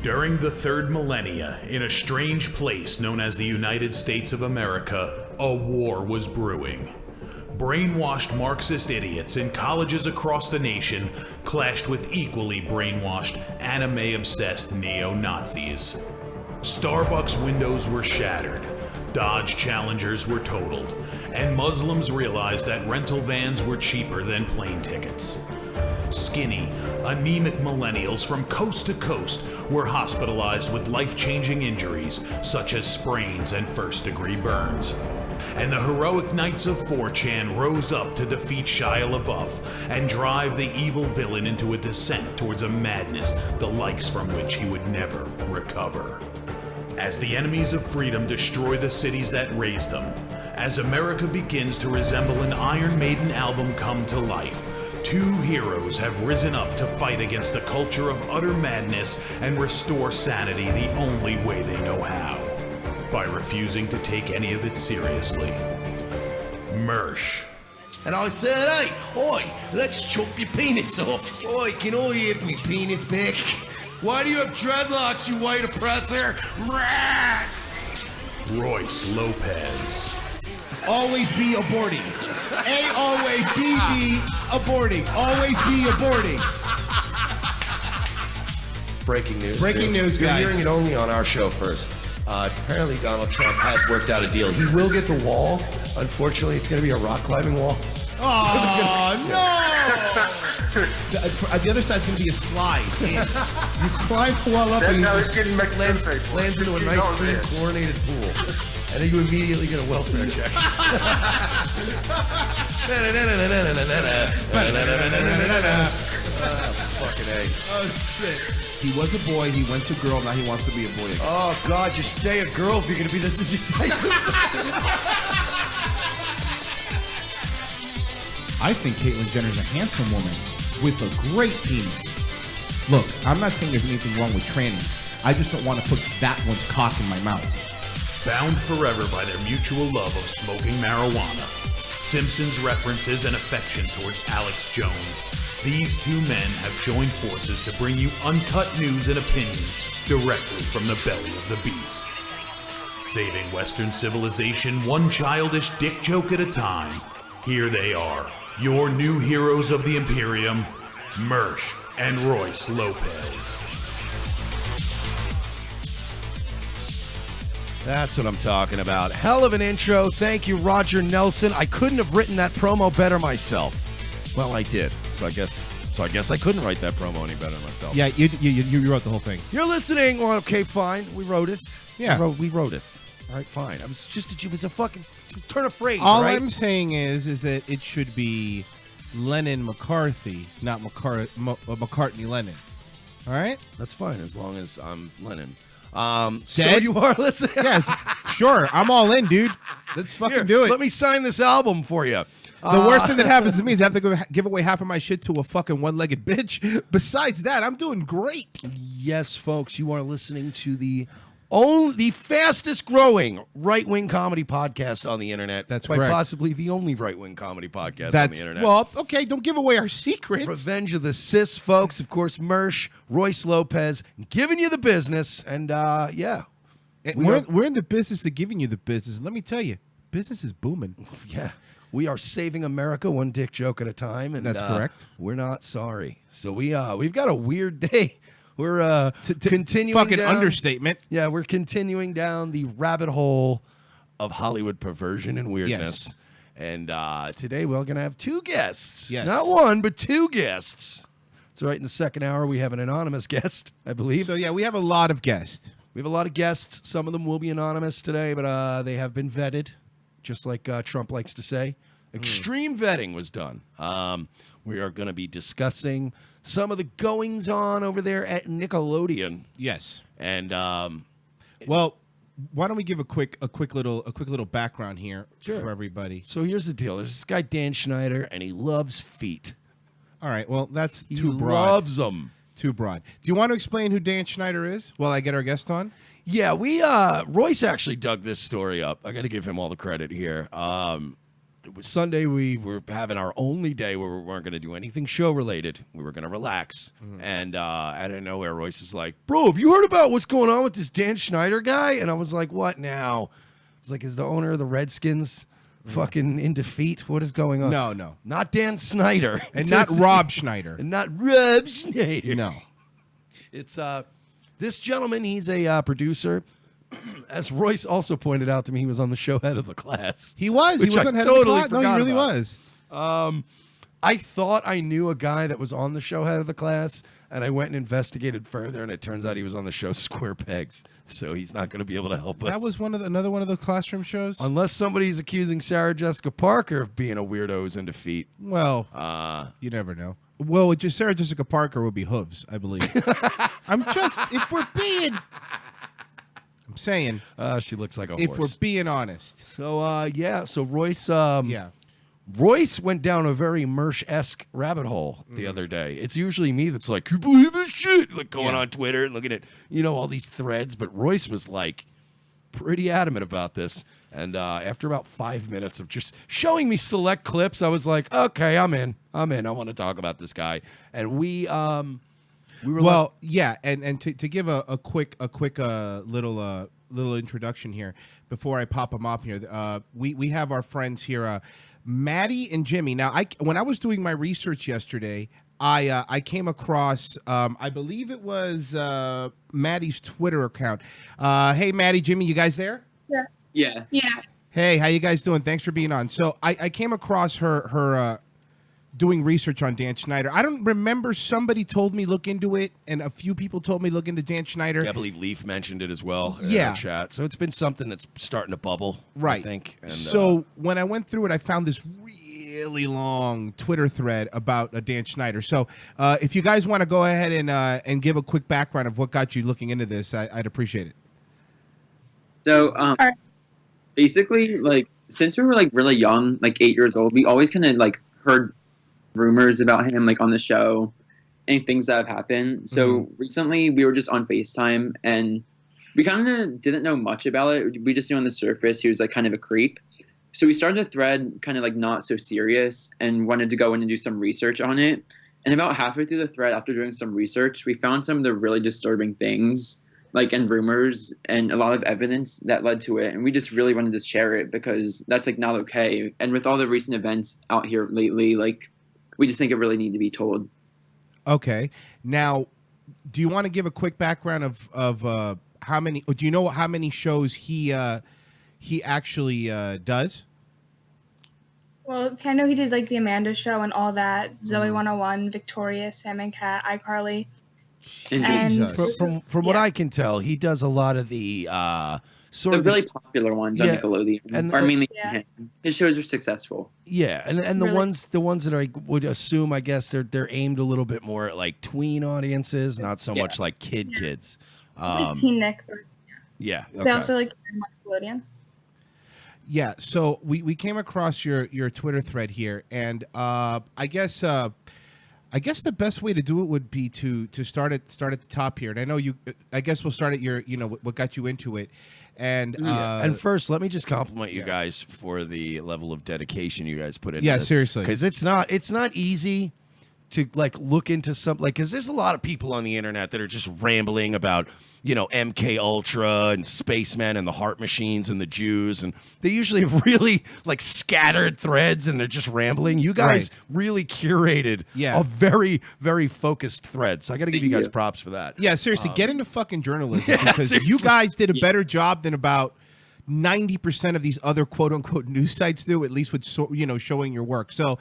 During the third millennia, in a strange place known as the United States of America, a war was brewing. Brainwashed Marxist idiots in colleges across the nation clashed with equally brainwashed, anime-obsessed neo-Nazis. Starbucks windows were shattered, Dodge Challengers were totaled, and Muslims realized that rental vans were cheaper than plane tickets. Skinny, anemic millennials from coast to coast were hospitalized with life-changing injuries such as sprains and first-degree burns. And the heroic knights of 4chan rose up to defeat Shia LaBeouf and drive the evil villain into a descent towards a madness the likes from which he would never recover. As the enemies of freedom destroy the cities that raised them, as America begins to resemble an Iron Maiden album come to life, two heroes have risen up to fight against the culture of utter madness and restore sanity the only way they know how, by refusing to take any of it seriously. Mersh. And I said, hey, oi, let's chop your penis off. Oi, can I have my penis back? Why do you have dreadlocks, you white oppressor? Royce Lopez. Always be aborting. A always be aborting. Always be aborting. Breaking news. Breaking news, You're guys. hearing it only on our show first. Apparently Donald Trump has worked out a deal. He will get the wall. Unfortunately, it's going to be a rock climbing wall. Oh, no! The other side's going to be a slide. You climb the wall up and you just lands into a nice, clean, chlorinated pool. And then you immediately get a welfare check. Fucking A. Oh, shit. He was a boy, he went to girl, now he wants to be a boy again. Oh, God, just stay a girl if you're going to be this indecisive. I think Caitlyn Jenner's a handsome woman with a great penis. Look, I'm not saying there's anything wrong with trannies. I just don't want to put that one's cock in my mouth. Bound forever by their mutual love of smoking marijuana, Simpsons references and affection towards Alex Jones, these two men have joined forces to bring you uncut news and opinions directly from the belly of the beast. Saving Western civilization one childish dick joke at a time, here they are, your new heroes of the Imperium, Mersh and Royce Lopez. That's what I'm talking about. Hell of an intro. Thank you, Roger Nelson. I couldn't have written that promo better myself. Well, I did. So I guess I couldn't write that promo any better myself. Yeah, you wrote the whole thing. You're listening. Well, okay, fine. We wrote it. Yeah. We wrote it. All right, fine. It was a fucking turn of phrase. All right? I'm saying is that it should be Lennon McCarthy, not McCartney Lennon. All right? That's fine as long as I'm Lennon. So Dead? You are listening? Yes, sure. I'm all in, dude. Let's fucking do it. Let me sign this album for you. The worst thing that happens to me is I have to go give away half of my shit to a fucking one-legged bitch. Besides that, I'm doing great. Yes, folks, you are listening to the fastest growing right-wing comedy podcast on the internet. That's quite correct. Possibly the only right-wing comedy podcast on the internet. Well, okay, don't give away our secrets. Revenge of the Cis, folks. Of course, Mersh, Royce Lopez, giving you the business. And, yeah. We're in the business of giving you the business. Let me tell you, business is booming. Yeah. We are saving America one dick joke at a time. And that's correct. We're not sorry. So we've got a weird day. We're continuing fucking down, understatement. Yeah, we're continuing down the rabbit hole of Hollywood perversion and weirdness. Yes. And today we're going to have two guests. Yes. Not one, but two guests. That's right. In the second hour, we have an anonymous guest, I believe. So, yeah, we have a lot of guests. We have a lot of guests. Some of them will be anonymous today, but they have been vetted, just like Trump likes to say. Extreme vetting was done. We are going to be discussing some of the goings-on over there at Nickelodeon. Yes. And well, why don't we give a quick little background here for everybody? So here's the deal. There's this guy Dan Schneider, and he loves feet. All right. Well, that's too broad. He loves them. Too broad. Do you want to explain who Dan Schneider is while I get our guest on? Yeah, Royce actually dug this story up. I got to give him all the credit here. Sunday we were having our only day where we weren't going to do anything show related. We were going to relax. And out of nowhere, Royce is like, "Bro, have you heard about what's going on with this Dan Schneider guy?" And I was like, "What now?" I was like, "Is the owner of the Redskins fucking in defeat? What is going on?" No. Not Dan Schneider. And not Rob Schneider. And not Rob Schneider. No. It's this gentleman, he's a producer. As Royce also pointed out to me, he was on the show Head of the Class. He was. He Which was I on Head totally of the Class. No, forgot he really about. was. I thought I knew a guy that was on the show Head of the Class, and I went and investigated further, and it turns out he was on the show Square Pegs, so he's not going to be able to help us. That was another one of the classroom shows. Unless somebody's accusing Sarah Jessica Parker of being a weirdo who's in defeat. Well, you never know. Well, just Sarah Jessica Parker would be hooves, I believe. I'm saying. She looks like a If horse. we're being honest. So, so Royce... Yeah. Royce went down a very Mersh-esque rabbit hole the other day. It's usually me that's like, "You believe this shit?" Like going on Twitter and looking at, all these threads. But Royce was like pretty adamant about this. And after about 5 minutes of just showing me select clips, I was like, "Okay, I'm in. I want to talk about this guy." And we were and to give a quick little introduction here before I pop them off here. We have our friends here, Maddie and Jimmy. Now, when I was doing my research yesterday, I came across I believe it was Maddie's Twitter account. Hey, Maddie, Jimmy, you guys there? Yeah. Hey, how you guys doing? Thanks for being on. So I came across her doing research on Dan Schneider. I don't remember, somebody told me look into it, and a few people told me look into Dan Schneider. I believe Leaf mentioned it as well in Yeah. our chat. So it's been something that's starting to bubble, Right. I think. And, so when I went through it, I found this really long Twitter thread about Dan Schneider. So if you guys want to go ahead and give a quick background of what got you looking into this, I'd appreciate it. So basically, like, since we were like really young, like 8 years old, we always kind of like heard rumors about him like on the show and things that have happened. So recently we were just on FaceTime and we kind of didn't know much about it. We just knew on the surface he was like kind of a creep. So we started a thread kind of like not so serious and wanted to go in and do some research on it. And about halfway through the thread, after doing some research, we found some of the really disturbing things, like, and rumors and a lot of evidence that led to it. And we just really wanted to share it because that's like not okay. And with all the recent events out here lately, like, we just think it really needs to be told. Okay. Now, do you want to give a quick background of how many? Do you know how many shows he actually does? Well, I know he did like the Amanda Show and all that, Zoe 101, Victoria, Sam and Cat, iCarly. And Jesus. from what I can tell, he does a lot of the sort The of really popular ones on Nickelodeon are mainly him. His shows are successful. Yeah, and the Really? ones that I would assume, I guess they're aimed a little bit more at like tween audiences, not so much like kids. like Teen Nick. Yeah, They okay. also like Nickelodeon. Yeah. So we came across your Twitter thread here, and I guess the best way to do it would be to start at the top here. And I know I guess we'll start at your what got you into it. And and first, let me just compliment you guys for the level of dedication you guys put into Yeah, this. seriously. Because it's not easy to like look into something, like, because there's a lot of people on the internet that are just rambling about MK Ultra and spacemen and the heart machines and the Jews, and they usually have really like scattered threads and they're just rambling. You guys really curated a very, very focused thread, so I got to give you guys props for that. Yeah, seriously, get into fucking journalism because seriously. you guys did a better job than about 90% of these other quote unquote news sites do, at least with showing your work. So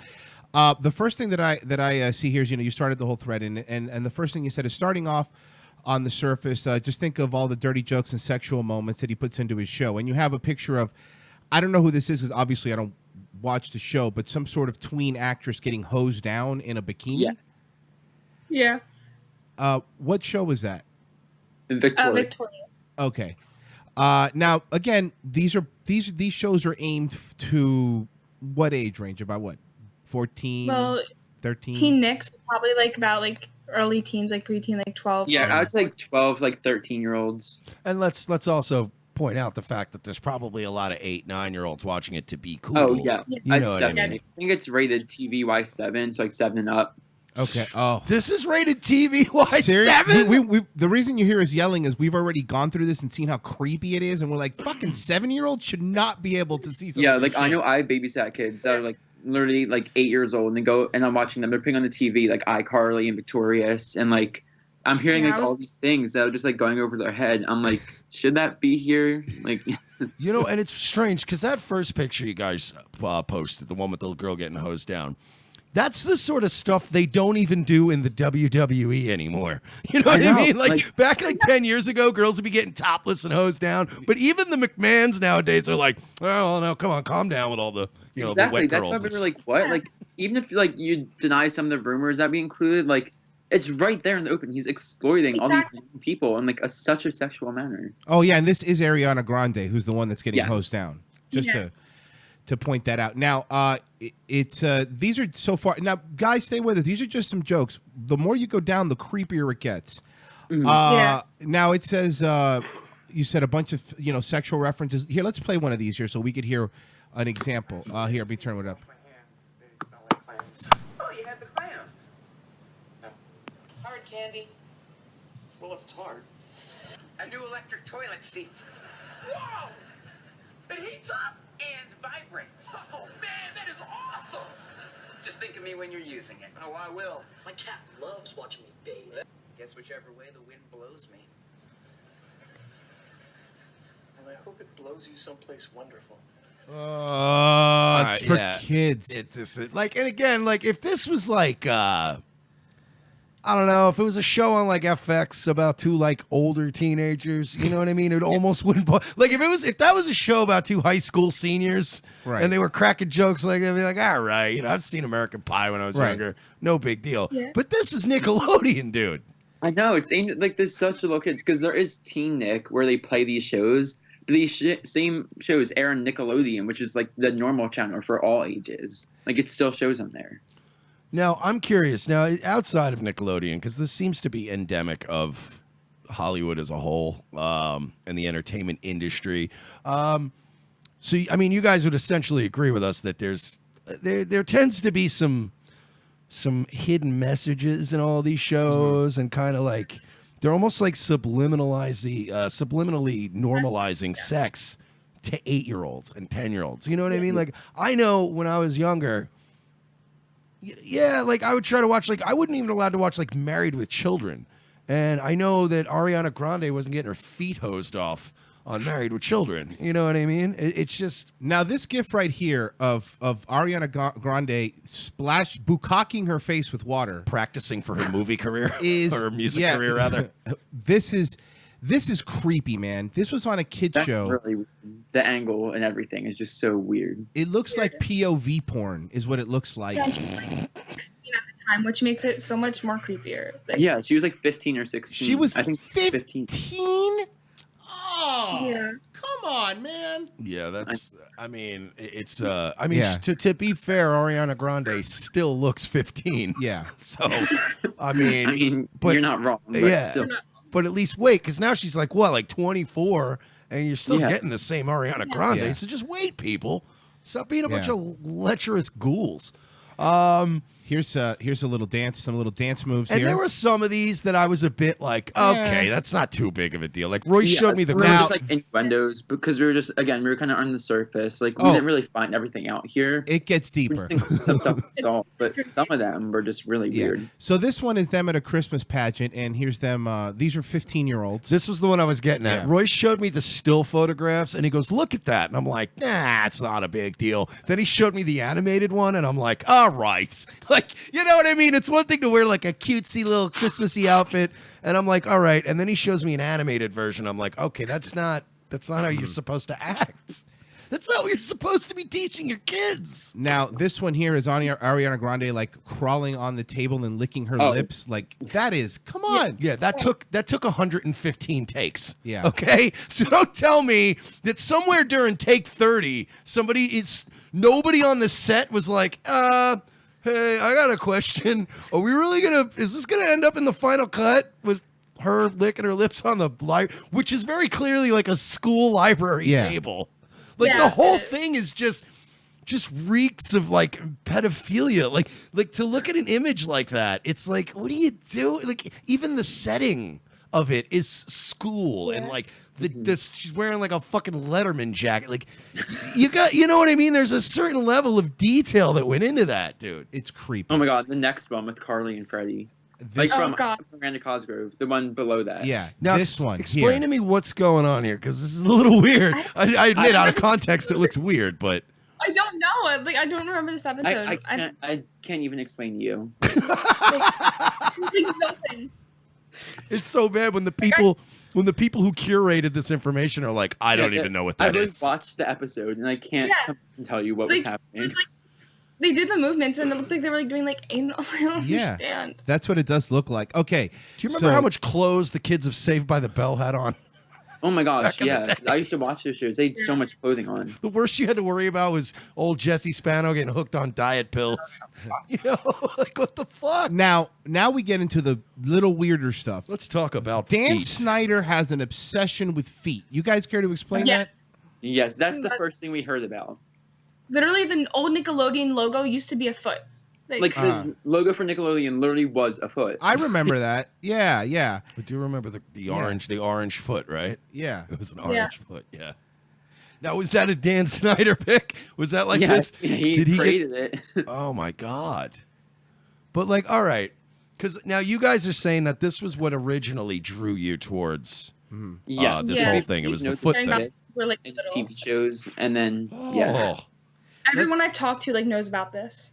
the first thing that I see here is you started the whole thread and the first thing you said is starting off on the surface. Just think of all the dirty jokes and sexual moments that he puts into his show, and you have a picture of, I don't know who this is because obviously I don't watch the show, but some sort of tween actress getting hosed down in a bikini. Yeah. What show was that? Victoria. Victoria. Okay. Now again, these shows are aimed to what age range? About what? 14, Well, 13? Teen Nick's probably like about like early teens, like preteen, like 12. Yeah, I would say like 12, like 13-year-olds. And let's also point out the fact that there's probably a lot of 8, 9-year-olds watching it to be cool. Oh yeah, You know what I mean? I think it's rated TVY7, so like 7 and up. Okay. Oh. This is rated TVY Seriously? 7? We the reason you hear us yelling is we've already gone through this and seen how creepy it is, and we're like, fucking 7-year-olds should not be able to see something. Yeah, like I know I babysat kids that are like literally like 8 years old, and they go and I'm watching them. They're putting on the TV like iCarly and Victorious, and like I'm hearing like all these things that are just like going over their head. I'm like, should that be here? Like, You know, and it's strange because that first picture you guys posted, the one with the girl getting hosed down, that's the sort of stuff they don't even do in the WWE anymore. You know what I mean? Like back like 10 years ago, girls would be getting topless and hosed down. But even the McMahons nowadays are like, oh, no, come on, calm down with all the, you know, the wet girls. That's why we were like, what? Like, even if like you deny some of the rumors that we included, like, it's right there in the open. He's exploiting all these people in like such a sexual manner. Oh yeah, and this is Ariana Grande, who's the one that's getting hosed down. Just to point that out. Now, it's these are so far. Now, guys, stay with us. These are just some jokes. The more you go down, the creepier it gets. Now it says you said a bunch of sexual references. Here, let's play one of these here so we could hear an example. Here, let me turn it up. They smell like clams. Oh, you had the clams. No. Hard candy. Well, if it's hard. A new electric toilet seat. Whoa! It heats up and vibrates. Oh man, that is awesome! Just think of me when you're using it. Oh, I will. My cat loves watching me bathe. Guess whichever way the wind blows me. And I hope it blows you someplace wonderful. It's for kids. And again, like if this was like I don't know, if it was a show on like FX about two like older teenagers, you know what I mean? It almost wouldn't like if that was a show about two high school seniors and they were cracking jokes like they'd be like, all right, you know, I've seen American Pie when I was younger, no big deal. Yeah. But this is Nickelodeon, dude. I know it's aimed like there's such little kids because there is Teen Nick where they play these shows. These same shows air on Nickelodeon, which is like the normal channel for all ages. Like it still shows on there. Now, I'm curious. Now, outside of Nickelodeon, because this seems to be endemic of Hollywood as a whole and the entertainment industry. So, I mean, you guys would essentially agree with us that there tends to be some hidden messages in all these shows and kind of like they're almost like subliminally normalizing sex to 8-year-olds and 10-year-olds. You know what I mean? Like, I know when I was younger, like I would try to watch, like I wasn't even allowed to watch like Married with Children. And I know that Ariana Grande wasn't getting her feet hosed off on Married with Children. You know what I mean? It's just... Now, this gif right here of Ariana Grande bukkake her face with water. Practicing for her movie career. Or her music career, rather. This is creepy, man. This was on a kid's show. Really, the angle and everything is just so weird. It looks like POV porn is what it looks like. Yeah, she was like 16 at the time, which makes it so much more creepier. Like, yeah, she was like 15 or 16. She was I think 15? Oh, yeah. Come on, man. Yeah, that's... I mean, it's... to be fair, Ariana Grande still looks 15. Yeah. So, I mean... but you're not wrong. But still. But at least wait, because now she's like, what, like 24, and you're still getting the same Ariana Grande. Yeah. So just wait, people. Stop being a bunch of lecherous ghouls. Here's a little dance, some little dance moves and here. there were some of these that I was a bit like, okay, that's not too big of a deal. Like Roy showed me the just like innuendos because we were kind of on the surface. Like we didn't really find everything out here. It gets deeper. Some stuff we saw, but some of them were just really weird. So this one is them at a Christmas pageant, and here's them. These are 15-year-olds. This was the one I was getting at. Roy showed me the still photographs, and he goes, look at that. And I'm like, nah, it's not a big deal. Then he showed me the animated one, and I'm like, all right. Like, you know what I mean? It's one thing to wear like a cutesy little Christmassy outfit, and I'm like, all right. And then he shows me an animated version. I'm like, okay, that's not how you're supposed to act. That's not what you're supposed to be teaching your kids. Now, this one here is Ariana Grande like crawling on the table and licking her lips. Like that is, come on. Yeah, that took 115 takes. Yeah. Okay? So don't tell me that somewhere during take 30, nobody on the set was like, hey, I got a question. Are we really is this gonna end up in the final cut with her licking her lips on the which is very clearly like a school library table. Like Yeah. the whole thing is just reeks of like pedophilia. Like to look at an image like that, it's like, what do you do? Like even the setting of it is school, and like she's wearing like a fucking Letterman jacket. Like you know what I mean? There's a certain level of detail that went into that, dude. It's creepy. Oh my god, the next one with Carly and Freddie. Like Oh, from God. Miranda Cosgrove, the one below that. Yeah, Now, this one. Explain to me what's going on here, because this is a little weird. I admit, out of context, it looks weird, but I don't know. Like I don't remember this episode. I can't even explain to you. Like nothing. it's so bad when the people who curated this information are like, I don't even know what that I is. watched the episode and I can't come and tell you what was happening. They did the movements and it looked like they were like doing like anal. I don't understand. That's what it does look like. Okay. Do you remember how much clothes the kids of Saved by the Bell had on? Oh my gosh, Back in the yeah. day. I used to watch those shows. They had so much clothing on. The worst you had to worry about was old Jesse Spano getting hooked on diet pills. You know, like what the fuck? Now we get into the little weirder stuff. Let's talk about Dan feet. Schneider has an obsession with feet. You guys care to explain Yes. that? Yes, that's the first thing we heard about. Literally, the old Nickelodeon logo used to be a foot. Like the logo for Nickelodeon literally was a foot. I remember that. Yeah. I do remember the orange foot, right? Yeah. It was an orange foot, yeah. Now, was that a Dan Schneider pick? Was that like Yes, this? he created it. Oh my god! But like, all right, because now you guys are saying that this was what originally drew you towards Yes. this whole thing. It was the foot thing. We're like And little. TV shows, and then Oh, Everyone I've talked to like knows about this.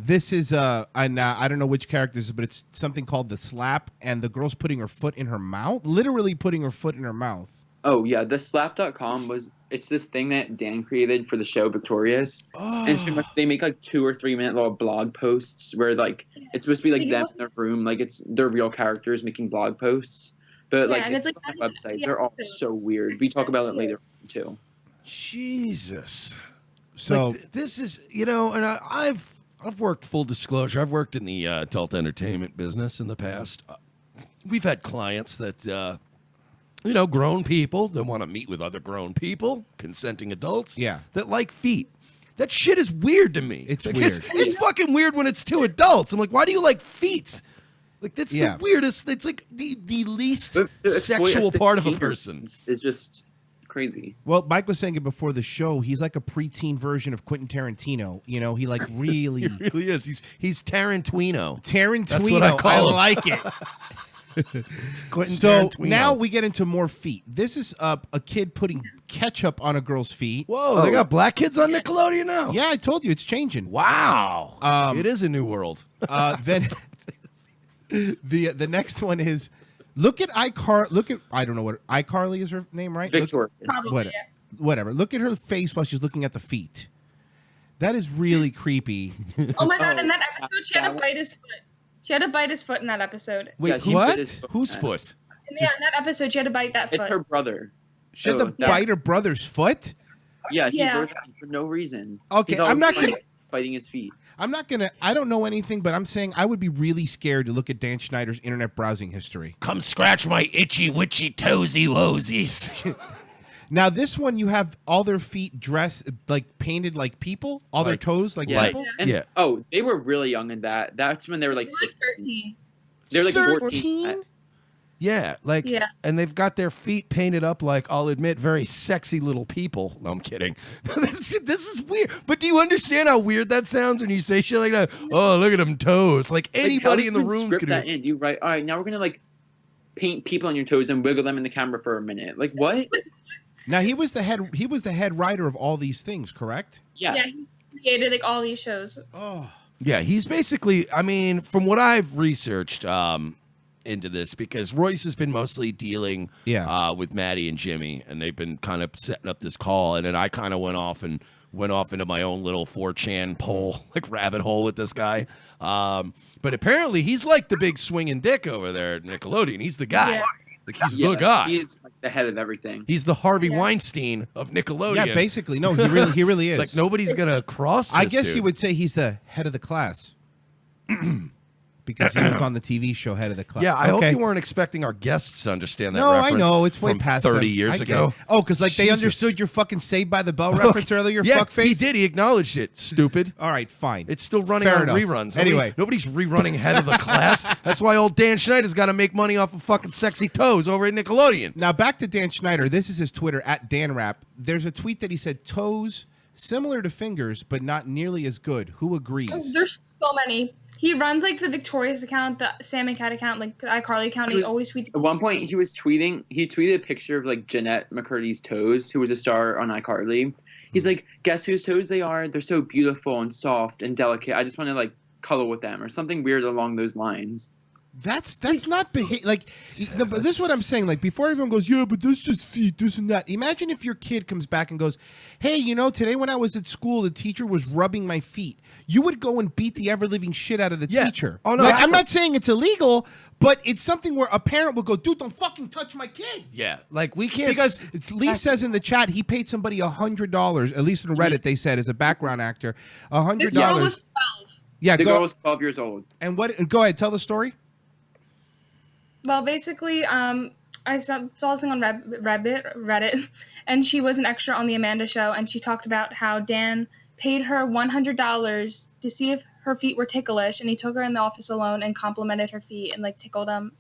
This is I don't know which characters, but it's something called the slap, and the girl's putting her foot in her mouth, literally putting her foot in her mouth. Oh yeah, the slap.com it's this thing that Dan created for the show Victorious. And it's pretty much, they make like 2 or 3 minute little blog posts where like it's supposed to be like them in their room, like it's their real characters making blog posts. But like and it's like on the website, they're all so weird. We talk about it later too. Jesus! So Like, this is, you know, and I've worked, full disclosure, I've worked in the adult entertainment business in the past. We've had clients that, you know, grown people that want to meet with other grown people, consenting adults, that like feet. That shit is weird to me. It's like, weird. It's fucking weird when it's two adults. I'm like, why do you like feet? Like, that's the weirdest. It's like the least sexual part of a person. It's just crazy. Well, Mike was saying it before the show. He's like a preteen version of Quentin Tarantino. You know, he like really, He really is. He's Tarantino. Tarantino. That's what I call him. like it. Quentin So Tarantino. now we get into more feet. This is a kid putting ketchup on a girl's feet. Whoa, they got black kids on Nickelodeon now. Yeah, I told you it's changing. Wow. It is a new world. Then the next one is look at I don't know what iCarly is her name, right? Victoria. Whatever. Look at her face while she's looking at the feet. That is really creepy. Oh my god! In that episode, she had to bite his foot. She had to bite his foot in that episode. Wait, Yeah, she what? bit his foot. Whose foot? Yeah, in that episode, she had to bite that foot. It's her brother. She had to bite her brother's foot? Yeah, he Yeah. broke it for no reason. Okay, He's always, I'm not like, gonna- biting his feet. I don't know anything, but I'm saying I would be really scared to look at Dan Schneider's internet browsing history. Come scratch my itchy witchy toesy woesies. Now, this one, you have all their feet dressed, like painted like people, all their toes like Yeah. people. And, oh, they were really young in that. That's when they were like Like 13. They're like 13? Yeah, like, Yeah. and they've got their feet painted up like, I'll admit, very sexy little people. No, I'm kidding. this is weird. But do you understand how weird that sounds when you say shit like that? Oh, look at them toes. Like anybody in the room's script gonna that in. You write, all right, now we're gonna like paint people on your toes and wiggle them in the camera for a minute. Like what? Now, he was the head writer of all these things, correct? Yeah. Yeah, he created like all these shows. Oh. Yeah, he's basically, I mean, from what I've researched into this, because Royce has been mostly dealing with Maddie and Jimmy, and they've been kind of setting up this call, and then I kind of went off into my own little 4chan poll, like rabbit hole with this guy. But apparently he's like the big swinging dick over there at Nickelodeon. He's the guy. Yeah. Like he's the guy. He's like the head of everything. He's the Harvey Weinstein of Nickelodeon. Yeah, basically. No, he really is. Like nobody's gonna cross this I guess dude. you would say he's the head of the class. because he was on the TV show Head of the Class. Yeah, I hope you weren't expecting our guests to understand that No, reference. I know. It's way from past 30 them. years I get ago. it. Oh, because like they Jesus. understood your fucking Saved by the Bell reference earlier, Yeah, fuckface? he did. He acknowledged it, stupid. All right, fine. It's still running Fair on enough. reruns. Anyway. Nobody's rerunning Head of the Class. That's why old Dan Schneider's got to make money off of fucking sexy toes over at Nickelodeon. Now back to Dan Schneider. This is his Twitter at DanRap. There's a tweet that he said toes similar to fingers, but not nearly as good. Who agrees? There's so many. He runs like the Victorious account, the Sam and Cat account, like the iCarly account. He always tweets. At one point, he tweeted a picture of like Jeanette McCurdy's toes, who was a star on iCarly. He's like, guess whose toes they are? They're so beautiful and soft and delicate. I just want to like cuddle with them or something weird along those lines. That's not like but this is what I'm saying. Like before everyone goes, yeah, but this just feet, this and that. Imagine if your kid comes back and goes, hey, you know, today when I was at school, the teacher was rubbing my feet. You would go and beat the ever living shit out of the teacher. Oh no, like, I'm not saying it's illegal, but it's something where a parent would go, dude, don't fucking touch my kid. Yeah, like we can't Because Leaf says in the chat he paid somebody $100. At least in Reddit they said as a background actor, $100. This girl was 12. Yeah, The girl was 12 years old. And go ahead, tell the story. Well, basically, I saw this thing on Reddit, and she was an extra on the Amanda Show, and she talked about how Dan paid her $100 to see if her feet were ticklish, and he took her in the office alone and complimented her feet and like tickled them.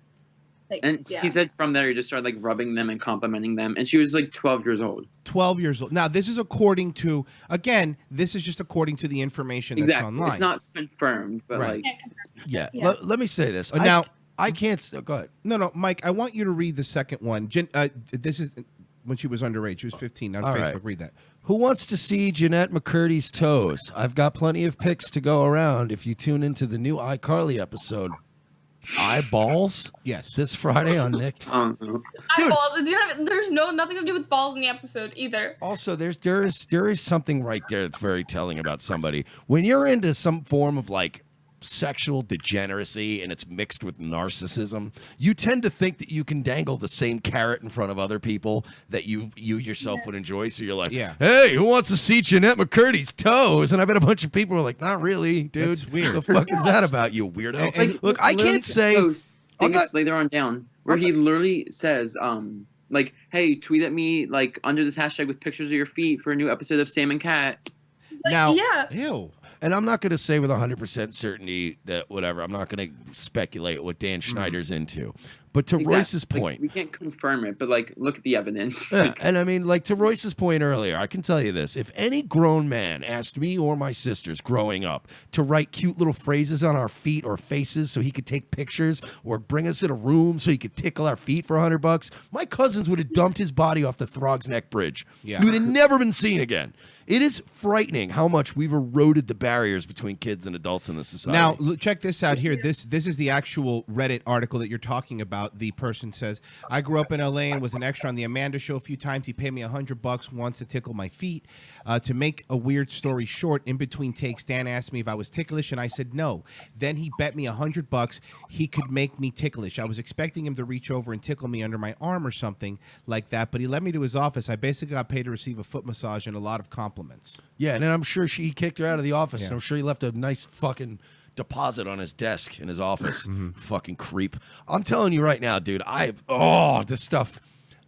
Like, And he said from there he just started like rubbing them and complimenting them, and she was like 12 years old. 12 years old. Now, this is according to, again, this is just according to the information that's online. It's not confirmed, but Right. like Yeah. Yeah. Let me say this. Now- I can't. Go ahead. No, Mike, I want you to read the second one. This is when she was underage. She was 15 on All Facebook. right. Read that. Who wants to see Jeanette McCurdy's toes? I've got plenty of pics to go around if you tune into the new iCarly episode. Eyeballs? Yes. This Friday on Nick. Eyeballs. There's nothing to do with balls in the episode either. Also, there is something right there that's very telling about somebody. When you're into some form of like sexual degeneracy and it's mixed with narcissism, you tend to think that you can dangle the same carrot in front of other people that you yourself would enjoy. So you're like, Yeah. hey, who wants to see Jeanette McCurdy's toes? And I bet a bunch of people are like, not really, dude. That's weird. What the fuck is that about, you weirdo? And- Look, I can't say. I'm not- later on down where he literally says like, hey, tweet at me like under this hashtag with pictures of your feet for a new episode of Sam and Cat. Now, yeah. ew. And I'm not going to say with 100% certainty that whatever. I'm not going to speculate what Dan Schneider's into. But to Royce's Like, point, we can't confirm it, but like look at the evidence. yeah, and I mean, like to Royce's point earlier, I can tell you this. If any grown man asked me or my sisters growing up to write cute little phrases on our feet or faces so he could take pictures or bring us in a room so he could tickle our feet for $100, my cousins would have dumped his body off the Throgs Neck Bridge. Yeah. He would have never been seen again. It is frightening how much we've eroded the barriers between kids and adults in this society. Now, check this out here. This is the actual Reddit article that you're talking about. The person says, I grew up in LA and was an extra on the Amanda Show a few times. He paid me $100 once to tickle my feet. To make a weird story short, in between takes, Dan asked me if I was ticklish, and I said no. Then he bet me $100 he could make me ticklish. I was expecting him to reach over and tickle me under my arm or something like that, but he led me to his office. I basically got paid to receive a foot massage and a lot of compliments. yeah, and then I'm sure he kicked her out of the office. Yeah. And I'm sure he left a nice fucking deposit on his desk in his office. Fucking creep. I'm telling you right now, dude. This stuff.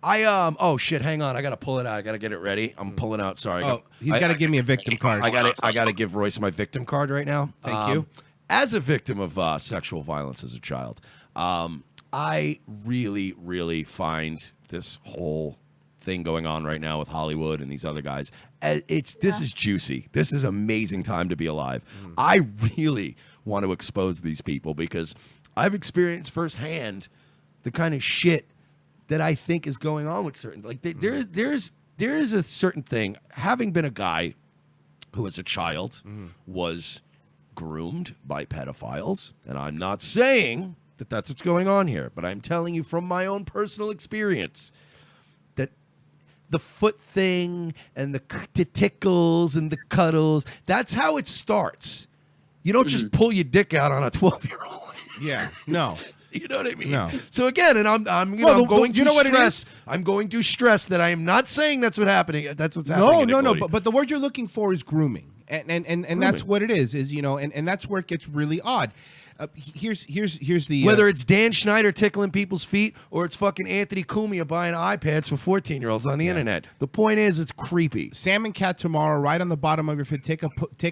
Oh shit. Hang on. I gotta pull it out. I gotta get it ready. I'm pulling out. Sorry. He's got to give me a victim card. I gotta give Royce my victim card right now. Thank you. As a victim of sexual violence as a child, I really, really find this whole thing going on right now with Hollywood and these other guys. This is juicy. This is amazing time to be alive. I really want to expose these people because I've experienced firsthand the kind of shit that I think is going on with certain there is a certain thing. Having been a guy who as a child was groomed by pedophiles, and I'm not saying that that's what's going on here, but I'm telling you from my own personal experience that the foot thing and the tickles and the cuddles, that's how it starts. You don't just pull your dick out on a 12-year-old. Yeah, no. You know what I mean? No. So again, and I'm going to stress that I am not saying that's what's happening. That's what's happening. No. Nickelodeon. But the word you're looking for is grooming. And that's what it is and that's where it gets really odd. Here's the Whether it's Dan Schneider tickling people's feet or it's fucking Anthony Cumia buying iPads for 14-year-olds on the internet. The point is, it's creepy. Salmon Cat tomorrow, right on the bottom of your feed. Take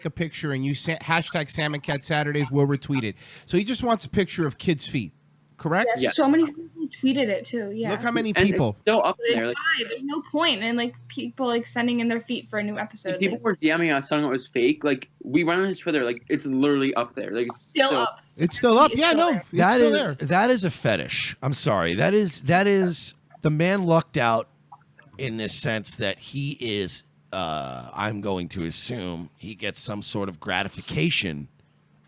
a picture and use hashtag Salmon Cat Saturdays. We'll retweet it. So he just wants a picture of kids' feet, correct? Yeah, so many people tweeted it too. Yeah. Look how many And people. it's still up Like, there. Like, why? There's no point in like people like sending in their feet for a new episode. people Like, were DMing us saying it was fake. Like, we went on his Twitter. Like, it's literally up there. Like, it's still up. It's still up. It's Yeah, still no, there. it's still there. That is a fetish. I'm sorry. That is the man lucked out in this sense that he is. I'm going to assume he gets some sort of gratification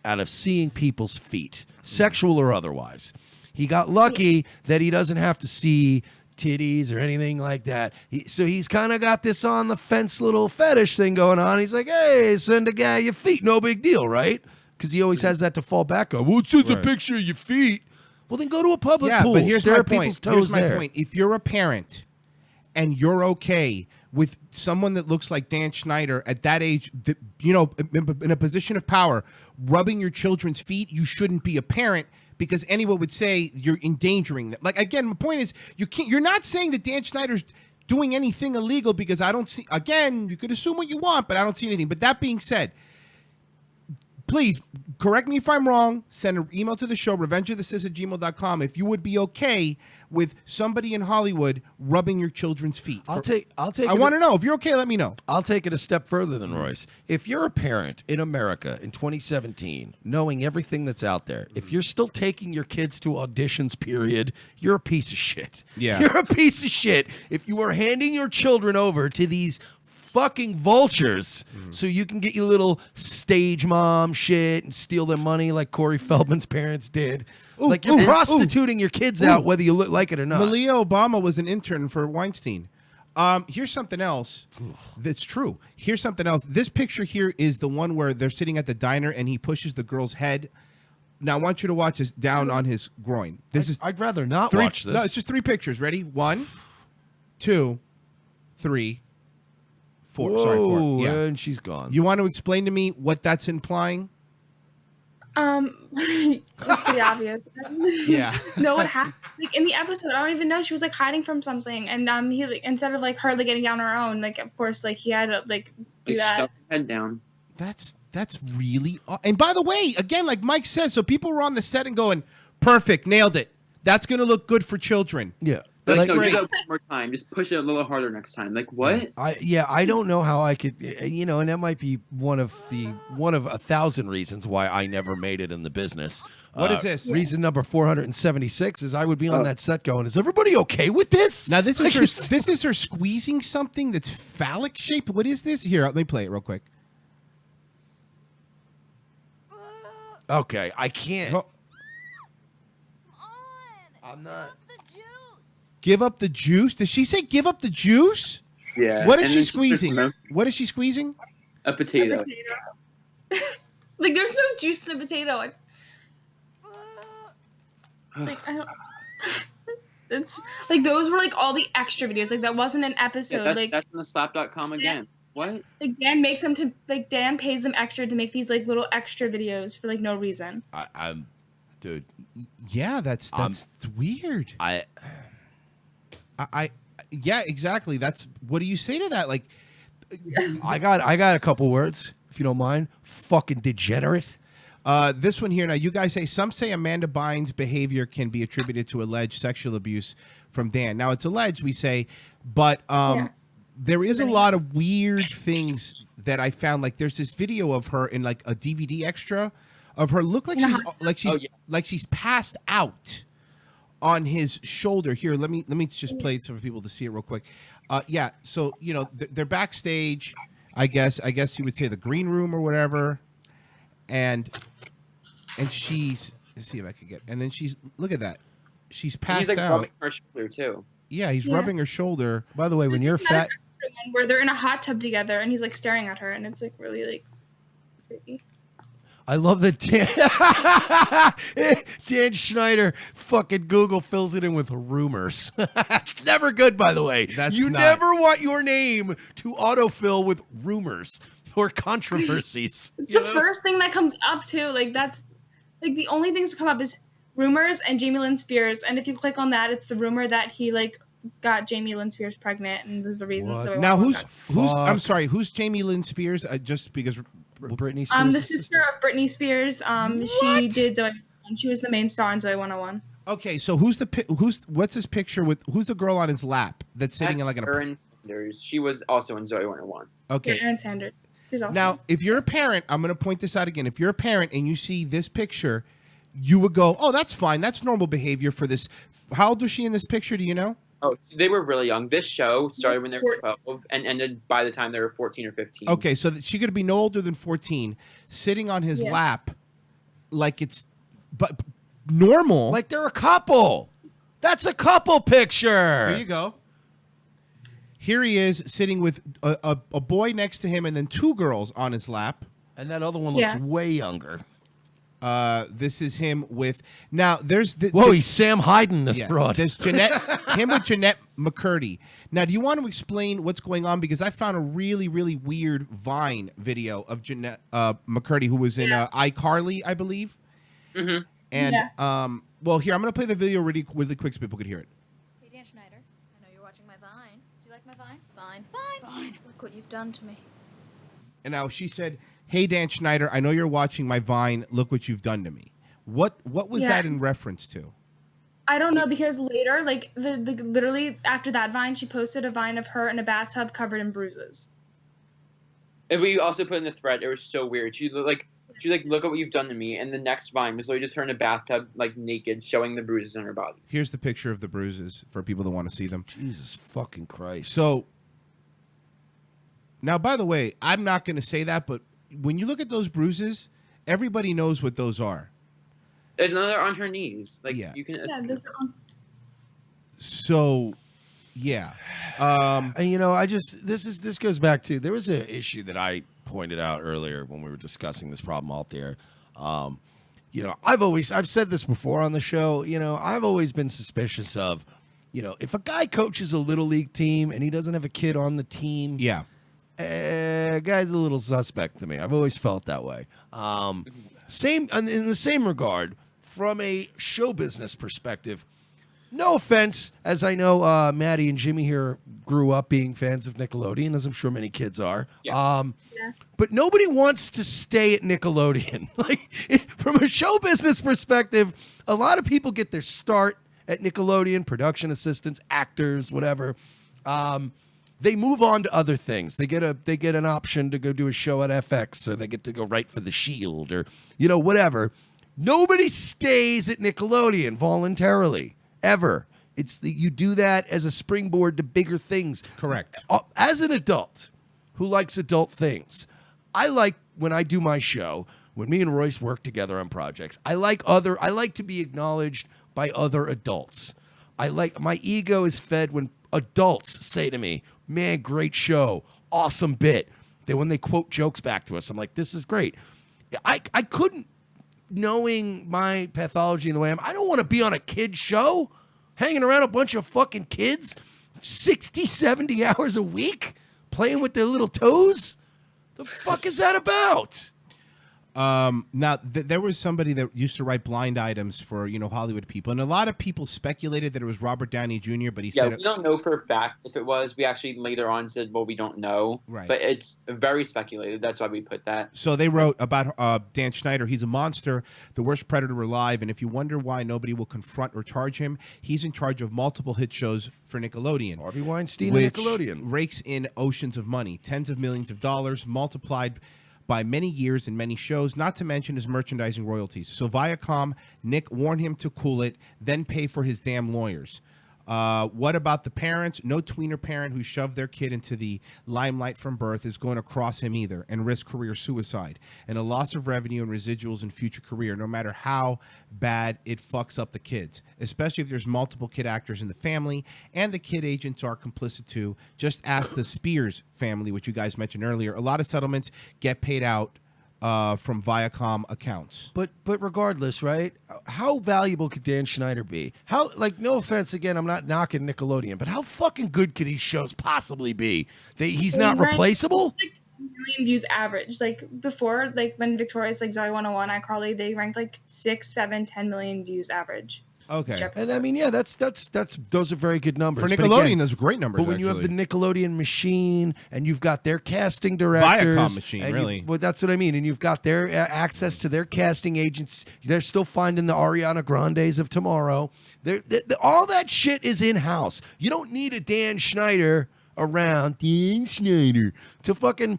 out of seeing people's feet, sexual or otherwise. He got lucky that he doesn't have to see titties or anything like that. So he's kind of got this on the fence little fetish thing going on. He's like, hey, send a guy your feet. No big deal, right? Because he always has that to fall back on. Well, it's just a picture of your feet. Well, then go to a public pool. But here's Stare my at people's point. toes Here's my there. point. If you're a parent and you're okay with someone that looks like Dan Schneider at that age, in a position of power, rubbing your children's feet, you shouldn't be a parent because anyone would say you're endangering them. Like, again, my point is you're not saying that Dan Schneider's doing anything illegal because I don't see, again, you could assume what you want, but I don't see anything. But that being said, please correct me if I'm wrong. Send an email to the show, revengeofthesis@gmail.com, if you would be okay with somebody in Hollywood rubbing your children's feet. I'll take. I it want to know. If you're okay, let me know. I'll take it a step further than Royce. If you're a parent in America in 2017, knowing everything that's out there, if you're still taking your kids to auditions, period, you're a piece of shit. Yeah. You're a piece of shit. If you are handing your children over to these fucking vultures so you can get your little stage mom shit and steal their money like Corey Feldman's parents did. Like, you're prostituting your kids out whether you look like it or not. Malia Obama was an intern for Weinstein. Here's something else that's true. Here's something else. This picture here is the one where they're sitting at the diner and he pushes the girl's head. Now, I want you to watch this down on his groin. I'd rather not three, watch this. No, it's just 3 pictures. Ready? 1, 2, 3, 4. Whoa, Sorry, 4. Yeah. And she's gone. You want to explain to me what that's implying? It's pretty obvious. Yeah. No, what happened? Like in the episode, I don't even know. She was like hiding from something, and he like, instead of like her like getting down on her own, like of course like he had to like do that. shove her head down. That's really. And by the way, again, like Mike says, so people were on the set and going, "Perfect, nailed it. That's going to look good for children." Yeah. Like, Like, no, do great. that one more time. Just push it a little harder next time. Like, what? I don't know how I could, and that might be one of 1,000 reasons why I never made it in the business. What is this? Reason number 476 is I would be on that set going, is everybody okay with this? Now this is Like, her. This is her squeezing something that's phallic shaped. What is this? Here, let me play it real quick. Okay, I can't. Oh, I'm not. give up the juice. Does she say give up the juice? Yeah. What is and she then squeezing? puts What is she squeezing? A potato. Like there's no juice in a potato. Like I don't. It's like those were like all the extra videos. Like that wasn't an episode. Yeah, like that's on the slap.com again. What? like Dan makes them to like Dan pays them extra to make these like little extra videos for like no reason. I'm, dude. Yeah, that's weird. I yeah, exactly. That's what do you say to that? Like, I got a couple words, if you don't mind. Fucking degenerate. this one here now. You guys say some say Amanda Bynes' behavior can be attributed to alleged sexual abuse from Dan. Now it's alleged, we say, but there is a lot of weird things that I found. Like there's this video of her in like a DVD extra of her look like she's passed out on his shoulder. Here, let me just play it so for people to see it real quick. Yeah, so you know they're backstage. I guess you would say the green room or whatever, and she's, let's see if I could get. And then she's, look at that, she's passed He's like out. rubbing her shoulder too. Yeah, he's rubbing her shoulder. By the way, when you're fat, One where they're in a hot tub together and he's like staring at her and it's like really like creepy. I love that Dan Schneider fucking Google fills it in with rumors. It's never good, by the way. That's you not- never want your name to autofill with rumors. or controversies. It's the first thing that comes up too. Like that's like the only things that come up is rumors and Jamie Lynn Spears. And if you click on that, it's the rumor that he like got Jamie Lynn Spears pregnant and was the reason. What? So Now who's I'm sorry, who's Jamie Lynn Spears? Just because Britney Spears. the sister of Britney Spears. She did Zoe. She was the main star in Zoe 101. Okay, so what's his picture with? Who's the girl on his lap that's sitting in like an? Erin Sanders. She was also in Zoe 101. Okay. Yeah, Erin Sanders. She's awesome. Now, if you're a parent, I'm going to point this out again. If you're a parent and you see this picture, you would go, "Oh, that's fine. That's normal behavior for this." How old was she in this picture? Do you know? Oh, they were really young. This show started when they were 12 and ended by the time they were 14 or 15. Okay, so she could be no older than 14, sitting on his lap, like it's but normal. Like they're a couple. That's a couple picture. There you go. Here he is sitting with a boy next to him and then two girls on his lap. And that other one looks Yeah. way younger. This is him with now. There's Whoa, he's Sam Hyden. This yeah, broad. there's Jeanette, him with Jeanette McCurdy. Now, do you want to explain what's going on? Because I found a really, really weird Vine video of Jeanette McCurdy, who was in iCarly, I believe. Mm-hmm. And well, here I'm going to play the video really, really quick so people could hear it. Hey, Dan Schneider. I know you're watching my Vine. Do you like my Vine? Vine. Look what you've done to me. And now she said, "Hey, Dan Schneider, I know you're watching my Vine. Look what you've done to me." What was that in reference to? I don't know because later, like the literally after that Vine, she posted a Vine of her in a bathtub covered in bruises. And we also put in the thread. It was so weird. She's like, "Look at what you've done to me." And the next Vine was literally just her in a bathtub, like naked, showing the bruises on her body. Here's the picture of the bruises for people that want to see them. Jesus fucking Christ. So, now, by the way, I'm not going to say that, but when you look at those bruises, everybody knows what those are. It's another on her knees. Like Yeah. you can. Yeah, those are on- So, yeah. And you know, this goes back to there was an issue that I pointed out earlier when we were discussing this problem out there. You know, I've said this before on the show. You know, I've always been suspicious of, you know, if a guy coaches a little league team and he doesn't have a kid on the team, Yeah. Guy's a little suspect to me. I've always felt that way. Same in the same regard, from a show business perspective. No offense, as I know Maddie and Jimmy here grew up being fans of Nickelodeon, as I'm sure many kids are. Yeah. But nobody wants to stay at Nickelodeon. Like from a show business perspective, a lot of people get their start at Nickelodeon, production assistants, actors, whatever. They move on to other things. They get an option to go do a show at FX, or they get to go write for The Shield, or you know, whatever. Nobody stays at Nickelodeon voluntarily ever. You do that as a springboard to bigger things. Correct. As an adult who likes adult things, I like when I do my show, when me and Royce work together on projects, I like to be acknowledged by other adults. My ego is fed when adults say to me, "Man, great show, awesome bit." When they quote jokes back to us, I'm like, "This is great." I couldn't, knowing my pathology in the way I don't want to be on a kid show, hanging around a bunch of fucking kids, 60, 70 hours a week, playing with their little toes. The fuck is that about? Now, there was somebody that used to write blind items for, you know, Hollywood people, and a lot of people speculated that it was Robert Downey Jr., but he said... we don't know for a fact if it was. We actually later on said, well, we don't know. Right. But it's very speculative. That's why we put that. So they wrote about Dan Schneider. He's a monster, the worst predator alive, and if you wonder why nobody will confront or charge him, he's in charge of multiple hit shows for Nickelodeon. Harvey Weinstein and which Nickelodeon. rakes in oceans of money, tens of millions of dollars, multiplied by many years and many shows, not to mention his merchandising royalties. So Viacom, Nick warned him to cool it, then pay for his damn lawyers. What about the parents? No tweener parent who shoved their kid into the limelight from birth is going to cross him either and risk career suicide and a loss of revenue and residuals in future career, no matter how bad it fucks up the kids, especially if there's multiple kid actors in the family and the kid agents are complicit too. Just ask the Spears family, which you guys mentioned earlier. A lot of settlements get paid out from Viacom accounts. But regardless, right? How valuable could Dan Schneider be? How, like, no offense, again, I'm not knocking Nickelodeon, but how fucking good could these shows possibly be? He's not replaceable? million views average. Like before, like when Victoria's like Zoe 101, iCarly, they ranked like 6, 7, 10 million views average. Okay. And I mean, yeah, that's those are very good numbers. For But Nickelodeon, again, those are great numbers. But when you have the actually. Nickelodeon machine and you've got their casting directors, Viacom machine, and really. well, that's what I mean. And you've got their access to their casting agents. They're still finding the Ariana Grandes of tomorrow. All that shit is in house. You don't need a Dan Schneider around, Dan Schneider, to fucking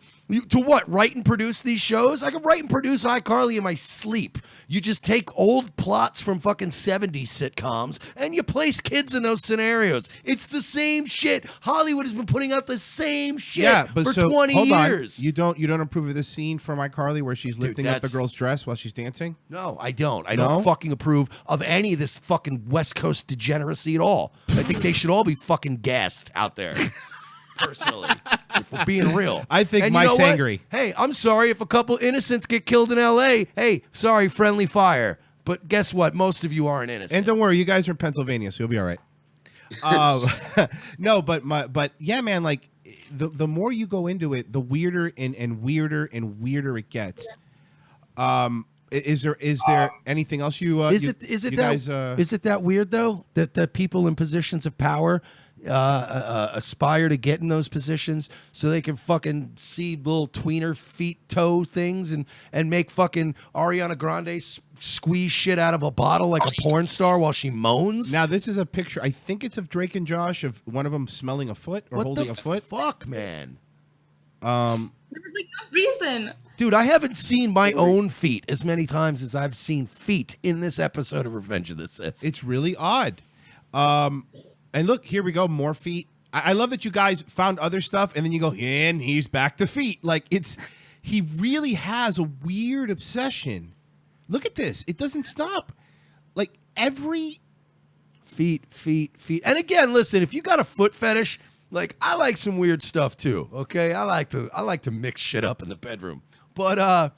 to what? Write and produce these shows? I can write and produce iCarly in my sleep. You just take old plots from fucking 70s sitcoms and you place kids in those scenarios. It's the same shit. Hollywood has been putting out the same shit but for so, 20 hold years. On. You don't approve of this scene from iCarly where she's lifting up the that's- girl's dress while she's dancing? No, I don't. I No? don't fucking approve of any of this fucking West Coast degeneracy at all. I think they should all be fucking gassed out there. Personally, if we're being real. I think And Mike's you know what? angry. Hey, I'm sorry if a couple innocents get killed in L.A. Hey, sorry, friendly fire. But guess what? Most of you aren't innocent. And don't worry, you guys are in Pennsylvania, so you'll be all right. No, but yeah, man. Like the more you go into it, the weirder and weirder and weirder it gets. Is there anything else you is you it that weird though that people in positions of power aspire to get in those positions so they can fucking see little tweener feet toe things and make fucking Ariana Grande squeeze shit out of a bottle like a porn star while she moans? Now this is a picture. I think it's of Drake and Josh, of one of them smelling a foot or What holding the a foot. fuck, man? There was like no reason. Dude, I haven't seen my own feet as many times as I've seen feet in this episode of Revenge of the Sith. It's really odd. And look, here we go, more feet. I love that you guys found other stuff, and then you go, and he's back to feet. Like he really has a weird obsession. Look at this; it doesn't stop. Like every feet. And again, listen, if you got a foot fetish, like I like some weird stuff too. Okay, I like to mix shit up in the bedroom. But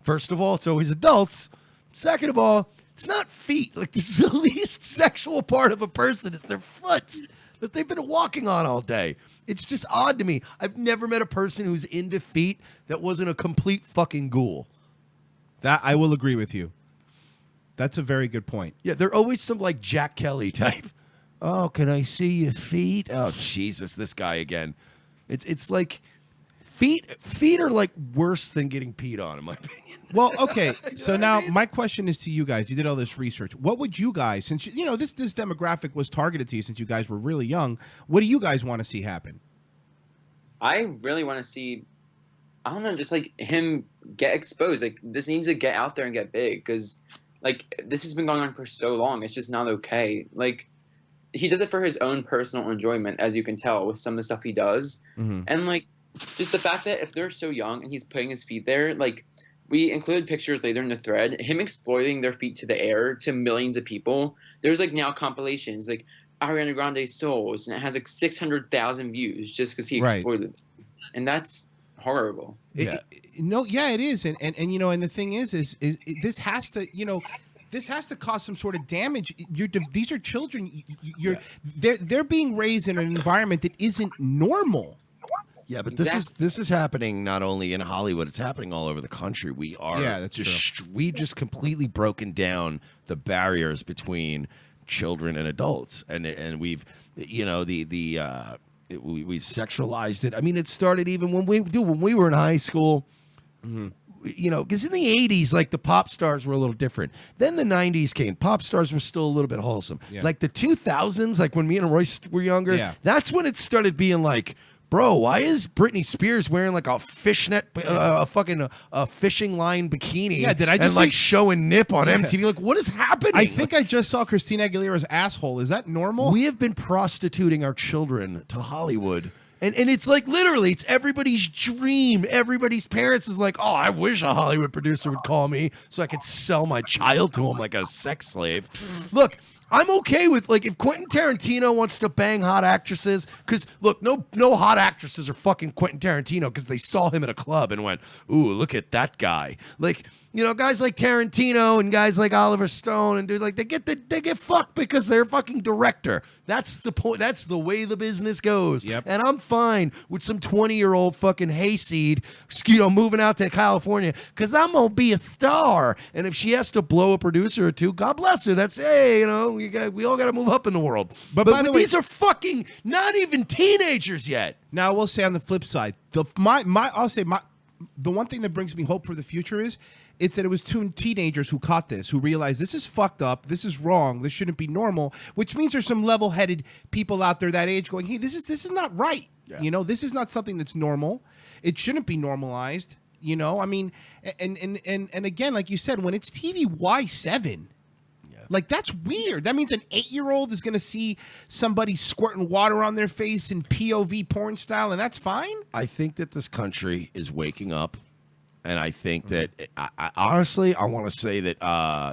first of all, it's always adults. Second of all, it's not feet. Like this is the least sexual part of a person is their foot that they've been walking on all day. It's just odd to me. I've never met a person who's into feet that wasn't a complete fucking ghoul. That I will agree with you. That's a very good point. Yeah, they're always some like Jack Kelly type. Oh, can I see your feet? Oh, Jesus, this guy again. It's like feet are like worse than getting peed on, in my opinion. Well, okay. So now my question is to you guys. You did all this research. What would you guys, since you know this demographic was targeted to you since you guys were really young, what do you guys want to see happen? I really want to see, I don't know, just like him get exposed. Like this needs to get out there and get big because like this has been going on for so long. It's just not okay. Like he does it for his own personal enjoyment, as you can tell with some of the stuff he does. Mm-hmm. And like just the fact that if they're so young and he's putting his feet there, like we included pictures later in the thread, him exploiting their feet to the air to millions of people. There's like now compilations like Ariana Grande Souls, and it has like 600,000 views just because he exploited it. And that's horrible. Yeah. It is. And you know, and the thing is this has to, you know, this has to cause some sort of damage. These are children. They're being raised in an environment that isn't normal. Yeah, but this is happening not only in Hollywood; it's happening all over the country. We are that's true. We've just completely broken down the barriers between children and adults, and we've we've sexualized it. I mean, it started even when we were in high school. Mm-hmm. You know, because in the 80s, like the pop stars were a little different. Then the 90s came. Pop stars were still a little bit wholesome. Yeah. Like the 2000s, like when me and Royce were younger, that's when it started being like, bro, why is Britney Spears wearing like a fishnet, a fishing line bikini? Yeah, did I just like showing nip on MTV? Like, what is happening? I think I just saw Christina Aguilera's asshole. Is that normal? We have been prostituting our children to Hollywood. And it's like literally, it's everybody's dream. Everybody's parents is like, oh, I wish a Hollywood producer would call me so I could sell my child to him like a sex slave. Look, I'm okay with like if Quentin Tarantino wants to bang hot actresses, because look, no hot actresses are fucking Quentin Tarantino because they saw him at a club and went, ooh, look at that guy. Like You know, guys like Tarantino and guys like Oliver Stone and dude, like they get fucked because they're a fucking director. That's the point. That's the way the business goes. Yep. And I'm fine with some 20-year-old fucking hayseed, moving out to California because I'm gonna be a star. And if she has to blow a producer or two, God bless her. That's we all got to move up in the world. But by the way, these are fucking not even teenagers yet. Now I will say on the flip side, the one thing that brings me hope for the future is it's that it was two teenagers who caught this, who realized this is fucked up, this is wrong, this shouldn't be normal, which means there's some level-headed people out there that age going, hey, this is not right. Yeah. You know, this is not something that's normal. It shouldn't be normalized. You know, I mean, and again, like you said, when it's TV, why 7? Like, that's weird. That means an 8-year-old is going to see somebody squirting water on their face in POV porn style, and that's fine? I think that this country is waking up. And I think that, honestly, I want to say that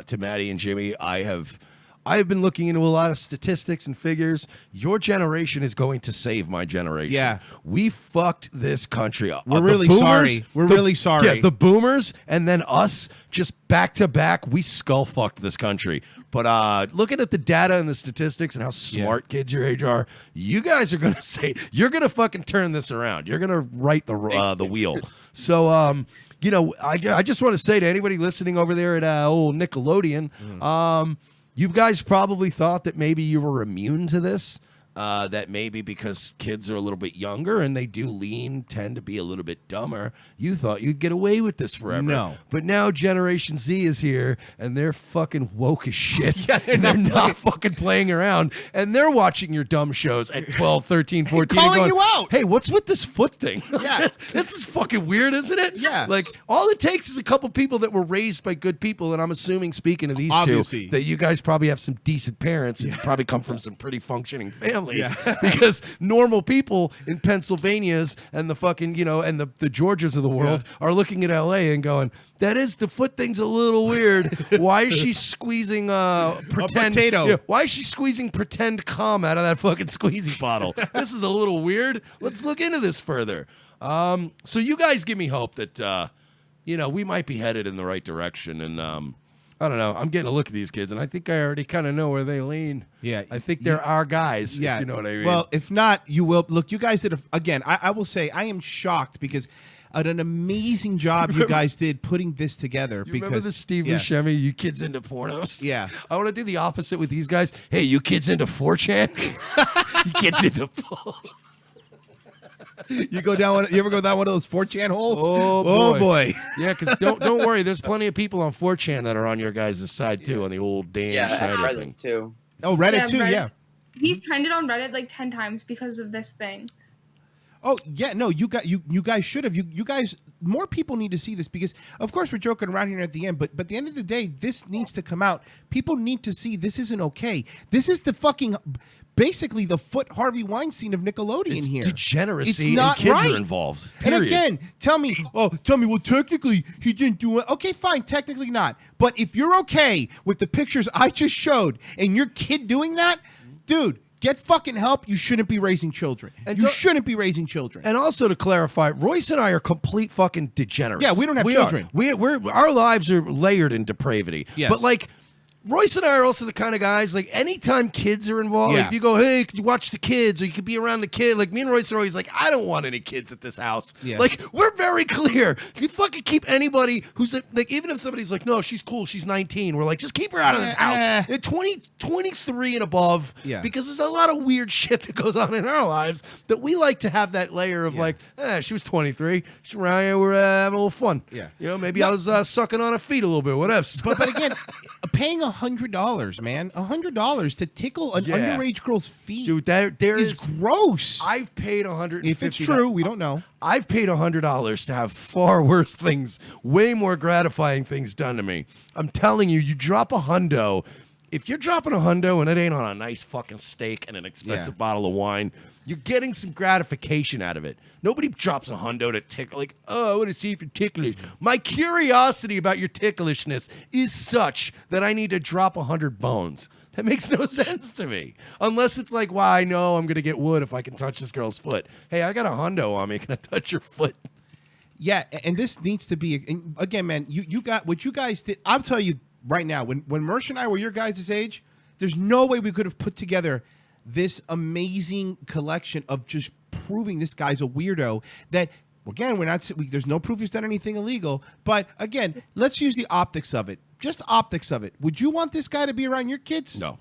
to Maddie and Jimmy, I have been looking into a lot of statistics and figures. Your generation is going to save my generation. Yeah. We fucked this country up. We're really sorry. We're really sorry. Yeah, the boomers and then us just back to back, we skull fucked this country. But looking at the data and the statistics and how smart kids your age are, you guys are going to say, you're going to fucking turn this around. You're going to right the wheel. So, you know, I just want to say to anybody listening over there at old Nickelodeon, you guys probably thought that maybe you were immune to this. That maybe because kids are a little bit younger and they do tend to be a little bit dumber, you thought you'd get away with this forever. No. But now Generation Z is here and they're fucking woke as shit. Yeah, and they're not fucking playing around. And they're watching your dumb shows at 12, 13, 14. Calling and going, you out. Hey, what's with this foot thing? Yeah. This is fucking weird, isn't it? Yeah. Like, all it takes is a couple people that were raised by good people. And I'm assuming, speaking of these Obviously. two, that you guys probably have some decent parents and probably come from some pretty functioning families. Yeah. Because normal people in Pennsylvania's and the fucking, you know, and the Georgias of the world are looking at LA and going, the foot thing's a little weird. Why is she squeezing pretend potato? Yeah, why is she squeezing pretend cum out of that fucking squeezy bottle? This is a little weird. Let's look into this further. So you guys give me hope that you know, we might be headed in the right direction. And I don't know. I'm getting a look at these kids, and I think I already kind of know where they lean. Yeah. I think they're our guys, Yeah. if you know what I mean. Well, if not, you will. Look, you guys did, again, I will say, I am shocked because an amazing job you guys did putting this together. You remember the Steve Buscemi, you kids into pornos? Yeah. I want to do the opposite with these guys. Hey, you kids into 4chan? You kids into... You ever go down one of those 4chan holes? Oh boy. Yeah, because don't worry. There's plenty of people on 4chan that are on your guys' side too, on the old Dan Schneider Reddit thing too. Oh, Reddit too. Reddit. Yeah. He trended on Reddit like 10 times because of this thing. Oh yeah, no, you guys should have. You guys, more people need to see this because, of course, we're joking around here at the end, but at the end of the day, this needs to come out. People need to see this isn't okay. This is the fucking, basically the foot Harvey Weinstein of Nickelodeon it's here. Degeneracy. It's not and kids right. are involved. Period. And again, tell me, well, technically he didn't do it. Okay, fine, technically not. But if you're okay with the pictures I just showed and your kid doing that, dude, get fucking help. You shouldn't be raising children. And you shouldn't be raising children. And also to clarify, Royce and I are complete fucking degenerates. Yeah, we don't have children. We're our lives are layered in depravity. Yes. But like, Royce and I are also the kind of guys, like, anytime kids are involved, Yeah. like, you go, hey, could you watch the kids? Or you could be around the kid. Like, me and Royce are always like, I don't want any kids at this house. Yeah. Like, we're very clear. You fucking keep anybody who's, like, even if somebody's like, no, she's cool, she's 19. We're like, just keep her out of this house. At 23 and above. Yeah. Because there's a lot of weird shit that goes on in our lives that we like to have that layer of, like, she was 23. She's around here, we're having a little fun. Yeah. You know, maybe I was sucking on her feet a little bit, whatever. But again, paying $100, man, $100 to tickle an underage girl's feet, dude, there is gross. I've paid $150. If it's true, we don't know. I've paid $100 to have far worse things, way more gratifying things done to me. I'm telling you, you drop a hundo. If you're dropping a hundo and it ain't on a nice fucking steak and an expensive bottle of wine, you're getting some gratification out of it. Nobody drops a hundo to tickle, like, oh, I want to see if you're ticklish. My curiosity about your ticklishness is such that I need to drop 100 bones. That makes no sense to me. Unless it's like, well, I know I'm going to get wood if I can touch this girl's foot. Hey, I got a hundo on me. Can I touch your foot? Yeah, and this needs to be and again, man. You got what you guys did. I'll tell you right now. When Mersh and I were your guys' age, there's no way we could have put together this amazing collection of just proving this guy's a weirdo. That again, there's no proof he's done anything illegal. But again, let's use the optics of it. Just optics of it. Would you want this guy to be around your kids? No,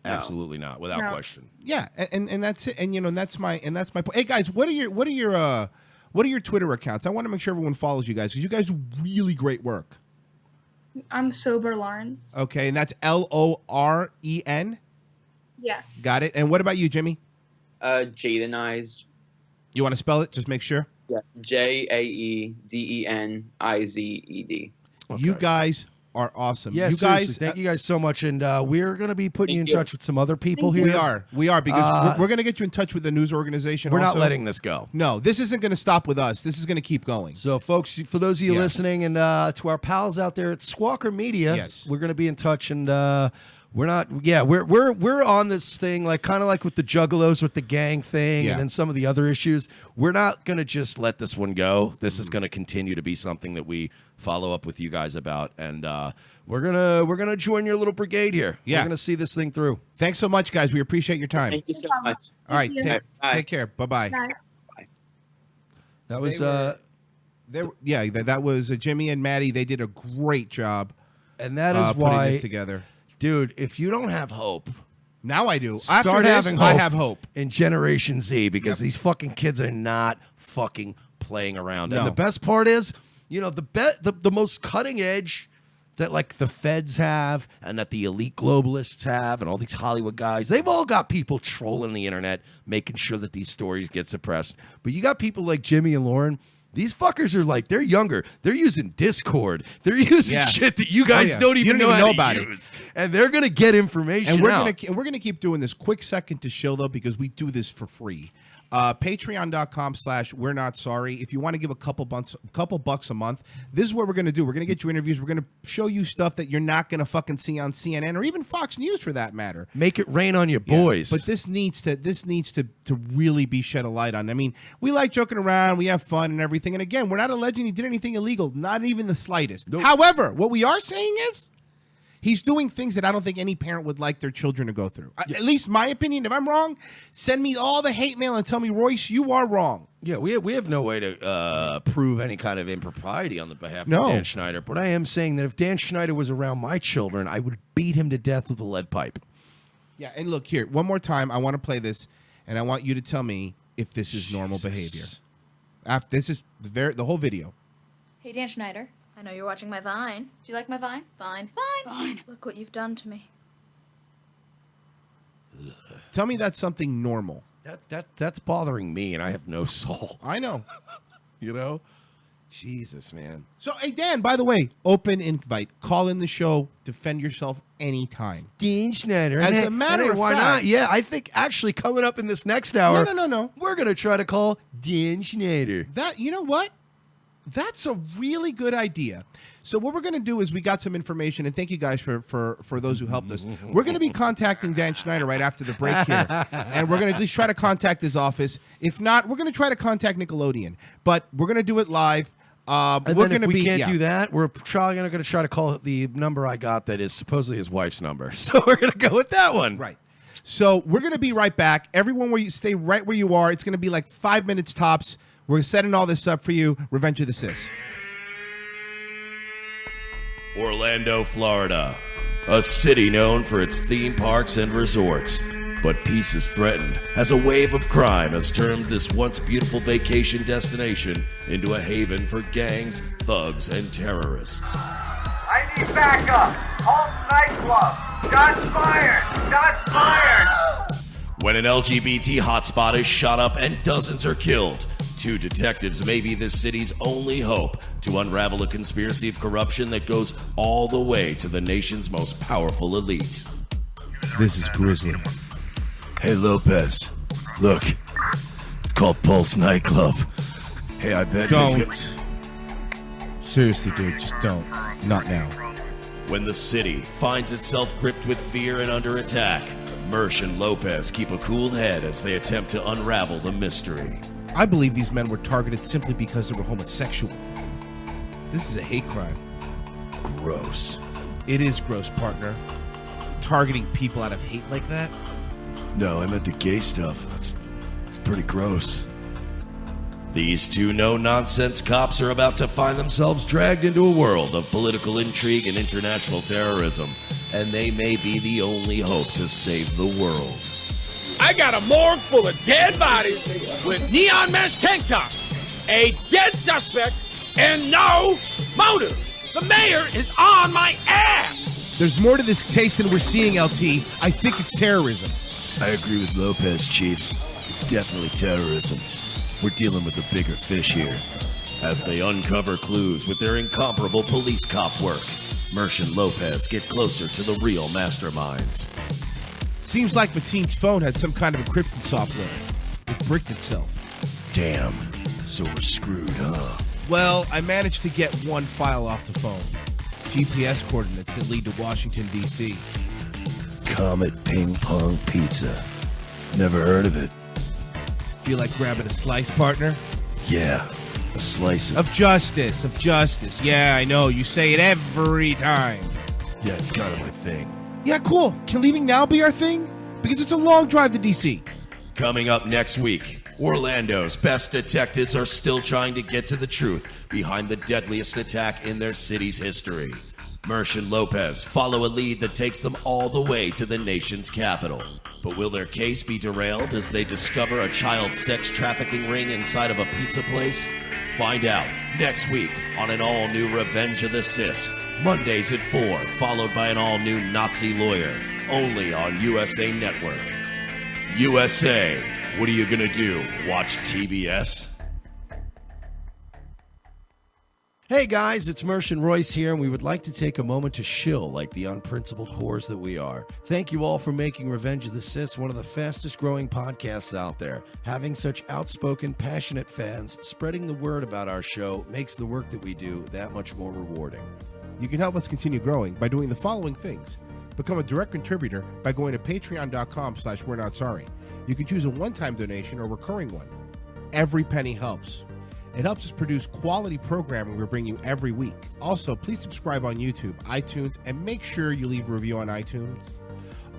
absolutely not, without question. Yeah, and that's it. And that's my point. Hey guys, what are your Twitter accounts? I want to make sure everyone follows you guys because you guys do really great work. I'm Sober Lauren. Okay, and that's Loren. Yeah. Got it. And what about you, Jimmy? Jadenized. You want to spell it? Just make sure. Yeah. JAEDENIZED. Okay. You guys are awesome. Yeah, you seriously, guys. thank you guys so much, and we're going to be putting you in Thank you. touch with some other people here. We are because we're going to get you in touch with the news organization. We're also. not letting this go. No, this isn't going to stop with us. This is going to keep going. So, folks, for those of you Yeah. listening, and to our pals out there at Squawker Media, Yes. we're going to be in touch, and we're not. Yeah, we're on this thing, like kind of like with the Juggalos, with the gang thing, Yeah. and then some of the other issues. We're not going to just let this one go. This is going to continue to be something that we follow up with you guys about, and we're gonna join your little brigade here. Yeah. We're gonna see this thing through. Thanks so much, guys. We appreciate your time. Thank you so much. All right, you. Bye. take care. Bye-bye. Bye. That was That was Jimmy and Maddie. They did a great job. and that is putting why, this together. dude. If you don't have hope, Now I do. start After this, having hope I have hope. in Generation Z because Yep. these fucking kids are not fucking playing around. No. And the best part is, the most cutting edge that like the feds have and that the elite globalists have and all these Hollywood guys, they've all got people trolling the internet, making sure that these stories get suppressed. But you got people like Jimmy and Lauren. These fuckers are like, they're younger. They're using Discord. They're using Yeah. shit that you guys yeah. don't You even don't know even how know to about it. use. And they're going to get information And we're out. gonna keep doing this. Quick second to show though, because we do this for free. Patreon.com/we're not sorry. If you want to give a couple bucks a month, this is what we're gonna do. We're gonna get you interviews. We're gonna show you stuff that you're not gonna fucking see on CNN or even Fox News for that matter. Make it rain on your boys. But this needs to really be shed a light on. I mean, we like joking around, we have fun and everything. And again, we're not alleging he did anything illegal, not even the slightest. Nope. However, what we are saying is he's doing things that I don't think any parent would like their children to go through. At least my opinion. If I'm wrong, send me all the hate mail and tell me, Royce, you are wrong. Yeah, we have no way to prove any kind of impropriety on the behalf No. of Dan Schneider. But I am saying that if Dan Schneider was around my children, I would beat him to death with a lead pipe. Yeah, and look here, one more time, I want to play this, and I want you to tell me if this is normal behavior. After this is the whole video. Hey, Dan Schneider. I know you're watching my Vine. Do you like my Vine? Vine. Look what you've done to me. Tell me that's something normal. That's bothering me, and I have no soul. I know. You know? Jesus, man. So, hey, Dan, by the way, open invite. Call in the show. Defend yourself anytime. Dan Schneider. As And a matter of why fact- not? Yeah, I think actually coming up in this next hour, No. we're going to try to call Dan Schneider. That, you know what? That's a really good idea. So what we're going to do is we got some information, and thank you guys for those who helped us. We're going to be contacting Dan Schneider right after the break here, and we're going to at least try to contact his office. If not, we're going to try to contact Nickelodeon, but we're going to do it live. And we're then going if to we be can't yeah. do that, we're probably going to try to call the number I got that is supposedly his wife's number. So we're going to go with that one. Right. So we're going to be right back. Everyone, where you stay right where you are. It's going to be like 5 minutes tops. We're setting all this up for you. Revenge of the Sis. Orlando, Florida, a city known for its theme parks and resorts. But peace is threatened as a wave of crime has turned this once beautiful vacation destination into a haven for gangs, thugs, and terrorists. I need backup. Home nightclub. Shots fired. Shots fired. When an LGBT hotspot is shot up and dozens are killed, two detectives may be this city's only hope to unravel a conspiracy of corruption that goes all the way to the nation's most powerful elite. This is Grizzly. Hey, Lopez. Look, it's called Pulse Nightclub. Hey, I bet Don't. Seriously, dude, just don't. Not now. When the city finds itself gripped with fear and under attack, Mersh and Lopez keep a cool head as they attempt to unravel the mystery. I believe these men were targeted simply because they were homosexual. This is a hate crime. Gross. It is gross, partner. Targeting people out of hate like that? No, I meant the gay stuff. It's pretty gross. These two no-nonsense cops are about to find themselves dragged into a world of political intrigue and international terrorism, and they may be the only hope to save the world. I got a morgue full of dead bodies with neon mesh tank tops, a dead suspect, and no motive. The mayor is on my ass. There's more to this case than we're seeing, LT. I think it's terrorism. I agree with Lopez, Chief. It's definitely terrorism. We're dealing with a bigger fish here. As they uncover clues with their incomparable police cop work, Mersh and Lopez get closer to the real masterminds. Seems like Mateen's phone had some kind of encryption software. It bricked itself. Damn. So we're screwed, huh? Well, I managed to get one file off the phone. GPS coordinates that lead to Washington, D.C. Comet Ping Pong Pizza. Never heard of it. Feel like grabbing a slice, partner? Yeah, a slice of justice, of justice. Yeah, I know. You say it every time. Yeah, it's kind of my thing. Yeah, cool. Can leaving now be our thing? Because it's a long drive to D.C. Coming up next week, Orlando's best detectives are still trying to get to the truth behind the deadliest attack in their city's history. Mersh and Lopez follow a lead that takes them all the way to the nation's capital. But will their case be derailed as they discover a child sex trafficking ring inside of a pizza place? Find out next week on an all-new Revenge of the Cis. Mondays at 4, followed by an all-new Nazi lawyer. Only on USA Network. USA, what are you gonna do? Watch TBS? Hey guys, it's Mersh and Royce here, and we would like to take a moment to shill like the unprincipled whores that we are. Thank you all for making Revenge of the Cis one of the fastest growing podcasts out there. Having such outspoken, passionate fans spreading the word about our show makes the work that we do that much more rewarding. You can help us continue growing by doing the following things. Become a direct contributor by going to patreon.com/we're-not-sorry. You can choose a one-time donation or recurring one. Every penny helps. It helps us produce quality programming we bring you every week. Also, please subscribe on YouTube, iTunes, and make sure you leave a review on iTunes.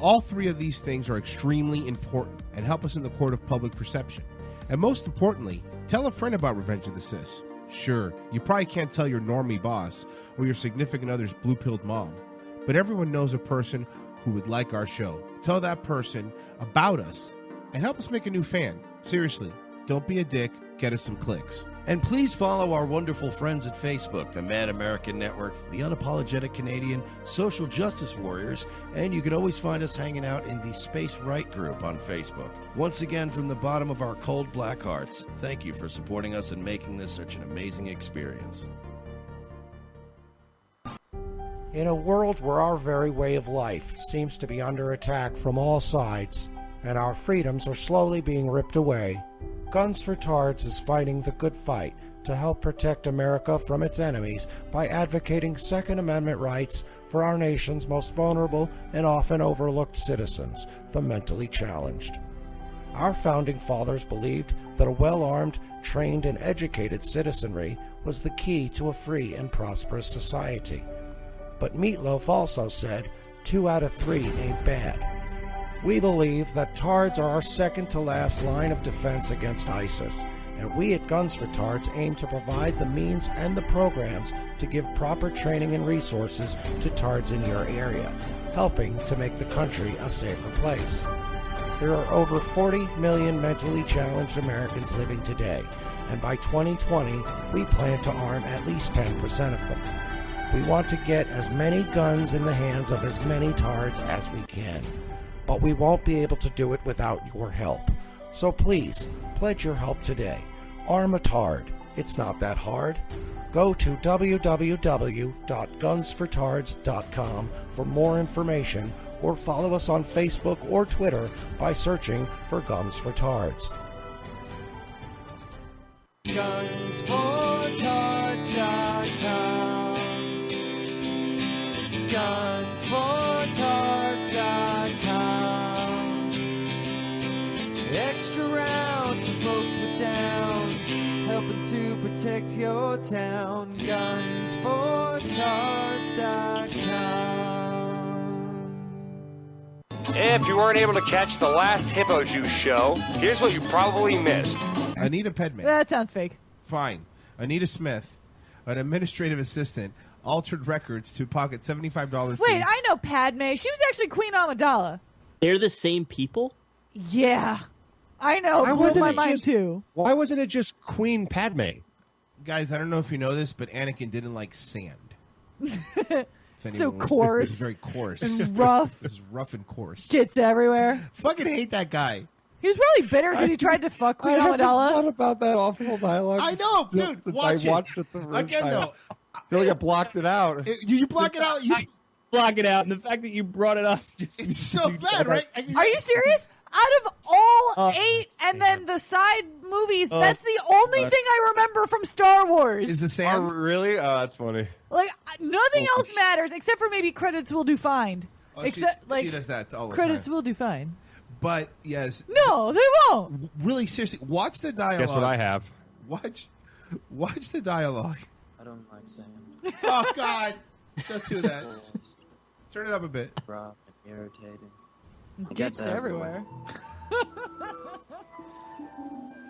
All three of these things are extremely important and help us in the court of public perception. And most importantly, tell a friend about Revenge of the Cis. Sure, you probably can't tell your normie boss or your significant other's blue-pilled mom, but everyone knows a person who would like our show. Tell that person about us and help us make a new fan. Seriously, don't be a dick, get us some clicks. And please follow our wonderful friends at Facebook, the Mad American Network, the Unapologetic Canadian, Social Justice Warriors, and you can always find us hanging out in the Space Right group on Facebook. Once again, from the bottom of our cold black hearts, thank you for supporting us and making this such an amazing experience. In a world where our very way of life seems to be under attack from all sides, and our freedoms are slowly being ripped away, Guns for Tards is fighting the good fight to help protect America from its enemies by advocating Second Amendment rights for our nation's most vulnerable and often overlooked citizens, the mentally challenged. Our founding fathers believed that a well-armed, trained, and educated citizenry was the key to a free and prosperous society. But Meatloaf also said, 2 out of 3 ain't bad. We believe that Tards are our second-to-last line of defense against ISIS, and we at Guns for Tards aim to provide the means and the programs to give proper training and resources to Tards in your area, helping to make the country a safer place. There are over 40 million mentally challenged Americans living today, and by 2020, we plan to arm at least 10% of them. We want to get as many guns in the hands of as many Tards as we can. But we won't be able to do it without your help. So please, pledge your help today. Arm a Tard. It's not that hard. Go to www.gunsfortards.com for more information, or follow us on Facebook or Twitter by searching for Guns for Tards. Gunsfortards.com. Gunsfortards.com. Extra rounds for folks with down. town, gunsfortards.com. If you weren't able to catch the last Hippo Juice show, here's what you probably missed. Anita Pedman. That sounds fake. Fine. Anita Smith, an administrative assistant, altered records to pocket $75. Wait, I know Padme. She was actually Queen Amidala. They're the same people? Yeah. I know. It blew my mind too. Why wasn't it just Queen Padme? Guys, I don't know if you know this, but Anakin didn't like sand. So coarse. It was very coarse. And rough. It was rough and coarse. Gets everywhere. Fucking hate that guy. He was probably bitter because he tried to fuck Queen Amidala. I thought about that awful dialogue. I know, dude. Since Watch I watched it the first Again, time. though. I feel like I blocked it out. You block it out? You block it out, and the fact that you brought it up just... It's so bad, right? Are you serious? Out of all 8 and then the side movies, that's the only thing I remember from Star Wars. Is the sand? Oh, really? Oh, that's funny. Like, nothing else matters except for maybe credits will do fine. Except, she does that all the credits time. will do fine. But, yes. No, they won't. Really, seriously, watch the dialogue. Guess what I have? Watch the dialogue. I don't like sand. Oh, God. Don't do that. Turn it up a bit. Rough and irritating. It Gets everywhere.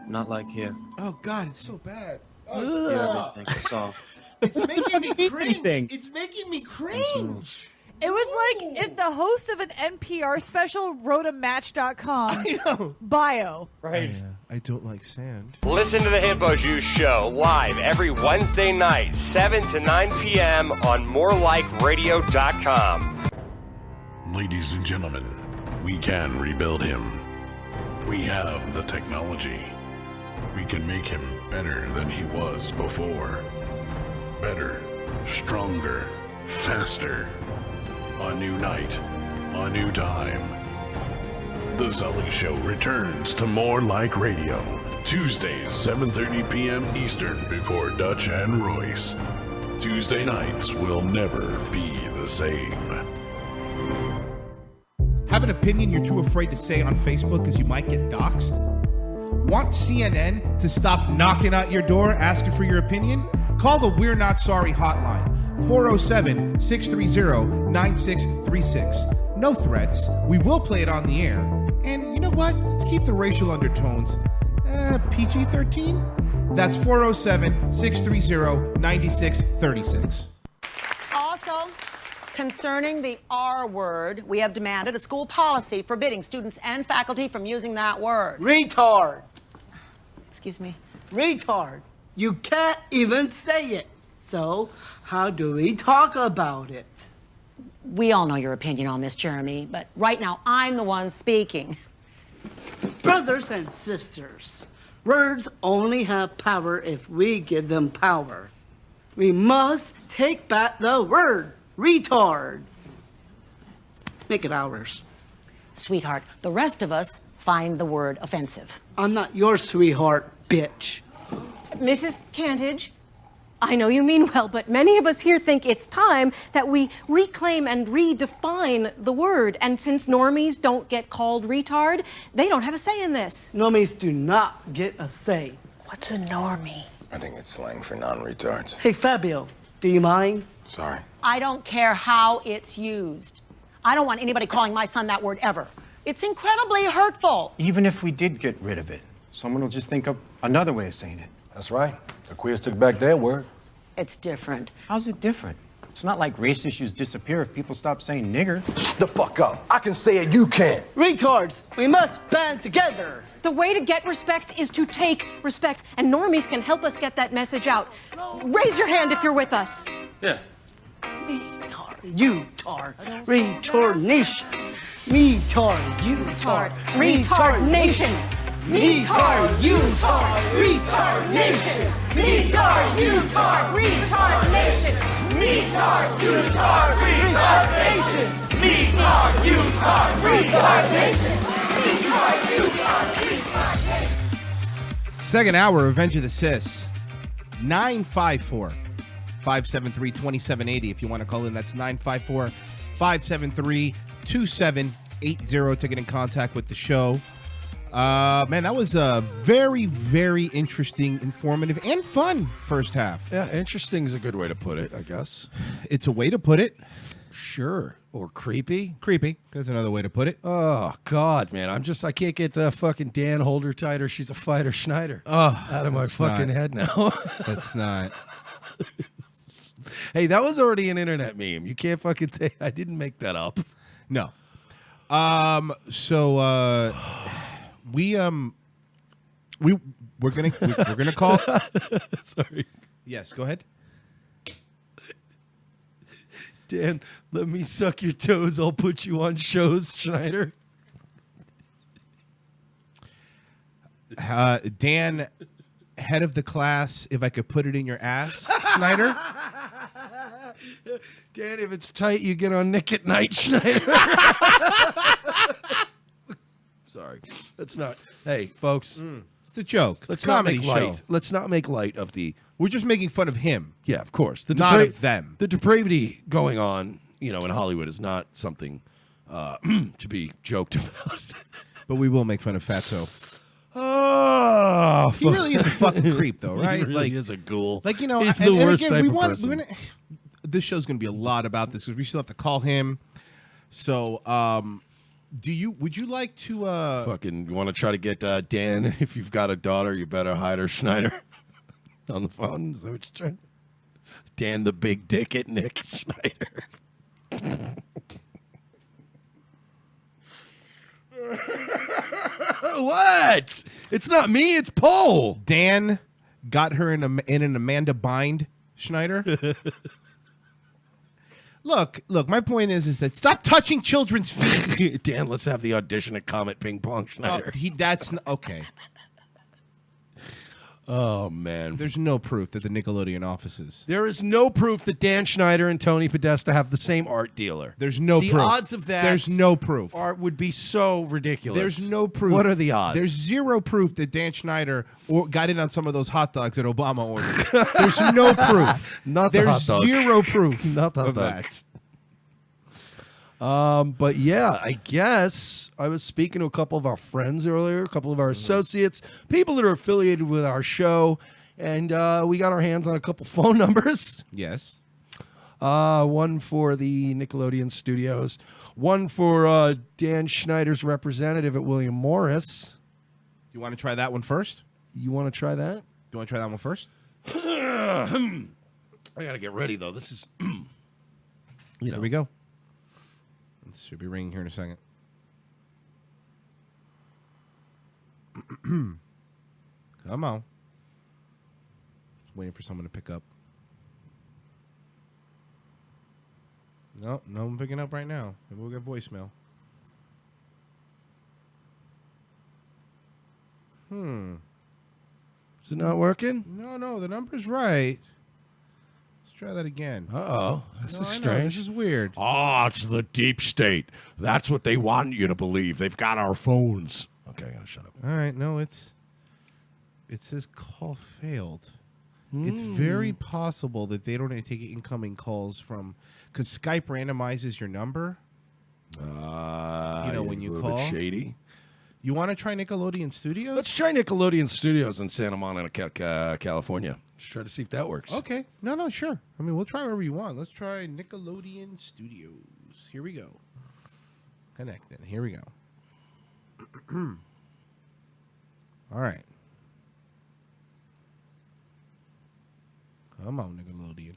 Not like here. Oh, God, it's so bad. Here everything is soft. It's making me cringe. Anything. It's making me cringe. It was like if the host of an NPR special wrote a Match.com bio. Right. I don't like sand. Listen to the Hippo Juice Show live every Wednesday night, 7 to 9 p.m. on morelikeradio.com. Ladies and gentlemen, we can rebuild him. We have the technology. We can make him better than he was before. Better, stronger, faster. A new night, a new time. The Sully Show returns to More Like Radio, Tuesdays, 7:30 p.m. Eastern before Dutch and Royce. Tuesday nights will never be the same. Have an opinion you're too afraid to say on Facebook because you might get doxxed? Want CNN to stop knocking out your door asking for your opinion? Call the We're Not Sorry hotline, 407-630-9636. No threats. We will play it on the air. And you know what? Let's keep the racial undertones PG-13. That's 407-630-9636. Also, concerning the R word, we have demanded a school policy forbidding students and faculty from using that word. Retard. Excuse me? Retard. You can't even say it. So, how do we talk about it? We all know your opinion on this, Jeremy, but right now I'm the one speaking. Brothers and sisters, words only have power if we give them power. We must take back the word, retard. Make it ours. Sweetheart, the rest of us find the word offensive. I'm not your sweetheart, bitch. Mrs. Cantage, I know you mean well, but many of us here think it's time that we reclaim and redefine the word. And since normies don't get called retard, they don't have a say in this. Normies do not get a say. What's a normie? I think it's slang for non-retards. Hey, Fabio, do you mind? Sorry. I don't care how it's used. I don't want anybody calling my son that word ever. It's incredibly hurtful. Even if we did get rid of it, someone will just think of another way of saying it. That's right. The queers took back their word. It's different. How's it different? It's not like race issues disappear if people stop saying nigger. Shut the fuck up. I can say it, you can't. Retards, we must band together. The way to get respect is to take respect, and normies can help us get that message out. Raise your hand if you're with us. Yeah. Retard, retard nation. Retard, Retard, retard nation. Retard, retard, retard nation. Retard, retard, retard nation. Retard, retard, retard nation. Retard, retard, retard nation. Retard, retard, retard nation. Second hour, Revenge of the Sis. 954-573-2780. If you want to call in, that's 954-573-2780 to get in contact with the show. Man, that was a very, very interesting, informative, and fun first half. Yeah, interesting is a good way to put it, I guess. It's a way to put it. Sure. Or creepy. Creepy. That's another way to put it. Oh, God, man. I can't get fucking Dan Hold Her Tighter. She's a fighter Schneider out of my fucking head now. That's not. Hey, that was already an internet meme. You can't fucking say I didn't make that up. No. So we're gonna call. Sorry. Yes, go ahead. Dan, let me suck your toes. I'll put you on shows, Schneider. Dan, head of the class, if I could put it in your ass, Schneider. Dan, if it's tight, you get on Nick at Night, Schneider. Sorry. That's not. Hey, folks. It's a joke. It's Let's a not comedy make show. light. Let's not make light of the. We're just making fun of him. Yeah, of course. Not of them. The depravity going on, in Hollywood is not something to be joked about. But we will make fun of Fatso. Oh, He really is a fucking creep, though, right? He really is a ghoul. He's the worst type of person. This show's going to be a lot about this because we still have to call him. So, would you like to Fucking, you want to try to get Dan? If you've got a daughter, you better hide her, Schneider. On the phone. Is that what you're trying? Dan, the big dick at Nick Schneider. What? It's not me. It's Paul. Dan got her in an Amanda bind, Schneider. Look. My point is that stop touching children's feet. Dan, let's have the audition at Comet Ping Pong, Schneider. Okay. Oh, man. There's no proof that the Nickelodeon offices. There is no proof that Dan Schneider and Tony Podesta have the same art dealer. There's no the proof. The odds of that. There's no proof. Art would be so ridiculous. There's no proof. What are the odds? There's zero proof that Dan Schneider got in on some of those hot dogs that Obama ordered. There's no proof. Not the There's hot dog. zero proof Not the hot of dog. that. But yeah, I guess I was speaking to a couple of our friends earlier, a couple of our associates, people that are affiliated with our show, and we got our hands on a couple phone numbers. Yes. One for the Nickelodeon Studios, one for Dan Schneider's representative at William Morris. You want to try that one first? You want to try that? Do you want to try that one first? I got to get ready, though. This is... Here we go. It should be ringing here in a second. Come on. Just waiting for someone to pick up. No one picking up right now. Maybe we'll get voicemail. Is it not working? No, the number's right. Let's try that again. Uh-oh. This is I know, strange. this is weird. Oh, it's the deep state. That's what they want you to believe. They've got our phones. Okay, I gotta shut up. All right, no, it says call failed. It's very possible that they don't take incoming calls from, because Skype randomizes your number. When it's you a little call. bit shady. You want to try Nickelodeon Studios? Let's try Nickelodeon Studios in Santa Monica, California. Let's try to see if that works. Okay. No, sure. I mean, we'll try wherever you want. Let's try Nickelodeon Studios. Here we go. Connecting. Here we go. All right. Come on, Nickelodeon.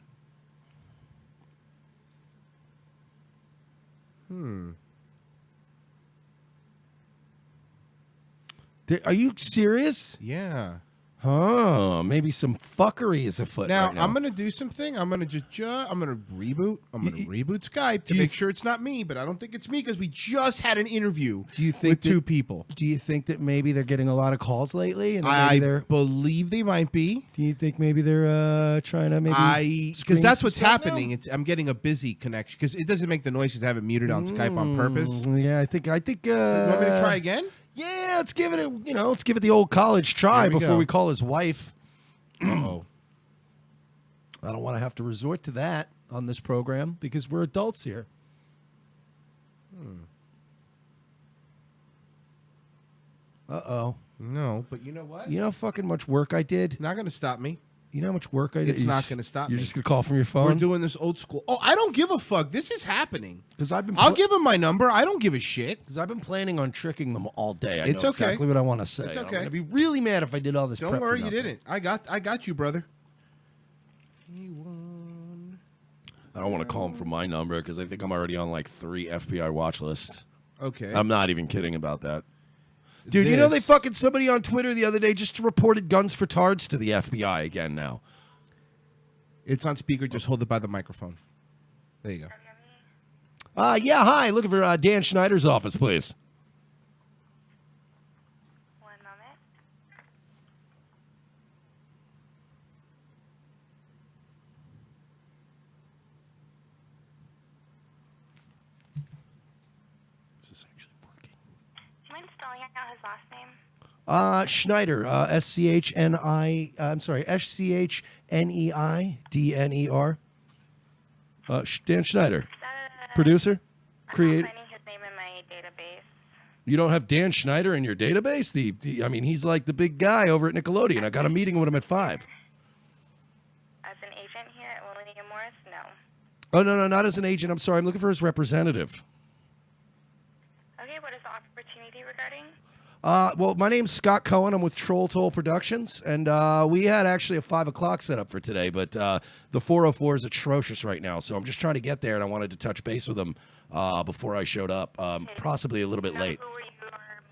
Are you serious? Yeah. Huh. Maybe some fuckery is afoot. Now, right now. I'm going to do something. I'm going to I'm going to reboot. I'm going to reboot Skype to make sure it's not me, but I don't think it's me because we just had an interview with two people. Do you think that maybe they're getting a lot of calls lately? And I they're, believe they might be. do you think maybe they're trying to maybe Because that's what's screen some stuff happening. I'm getting a busy connection because it doesn't make the noise because I have it muted on Skype on purpose. Yeah, I think. You want me to try again? Yeah, let's give it let's give it the old college try Here we before go. we call his wife. Uh-oh. I don't want to have to resort to that on this program because we're adults here. Uh-oh. No, but you know what? You know how fucking much work I did? Not going to stop me. You know how much work I did? It's not going to stop me. You're just going to call from your phone? We're doing this old school. Oh, I don't give a fuck. This is happening. Because I'll give him my number. I don't give a shit. Because I've been planning on tricking them all day. I It's know okay. exactly what I want to say. It's I'm okay. going to be really mad if I did all this Don't prep for worry, you nothing. didn't. I got you, brother. I don't want to call him from my number because I think I'm already on like 3 FBI watch lists. Okay. I'm not even kidding about that. Dude, you know they fucking somebody on Twitter the other day just reported guns for tards to the FBI again now. It's on speaker. Just hold it by the microphone. There you go. Yeah, hi. Looking for Dan Schneider's office, please. Spelling out his last name? Schneider, S-C-H-N-I, I'm sorry, S-C-H-N-E-I-D-N-E-R. Dan Schneider, producer, creator. I'm finding his name in my database. You don't have Dan Schneider in your database? I mean, he's like the big guy over at Nickelodeon. I got a meeting with him at 5. As an agent here at William Morris? No. Oh, no, not as an agent. I'm sorry. I'm looking for his representative. Okay, what is the opportunity regarding? Well, my name's Scott Cohen. I'm with Troll Toll Productions, and we had actually a 5 o'clock set up for today, but the 404 is atrocious right now, so I'm just trying to get there, and I wanted to touch base with him before I showed up, possibly a little bit late. Who were you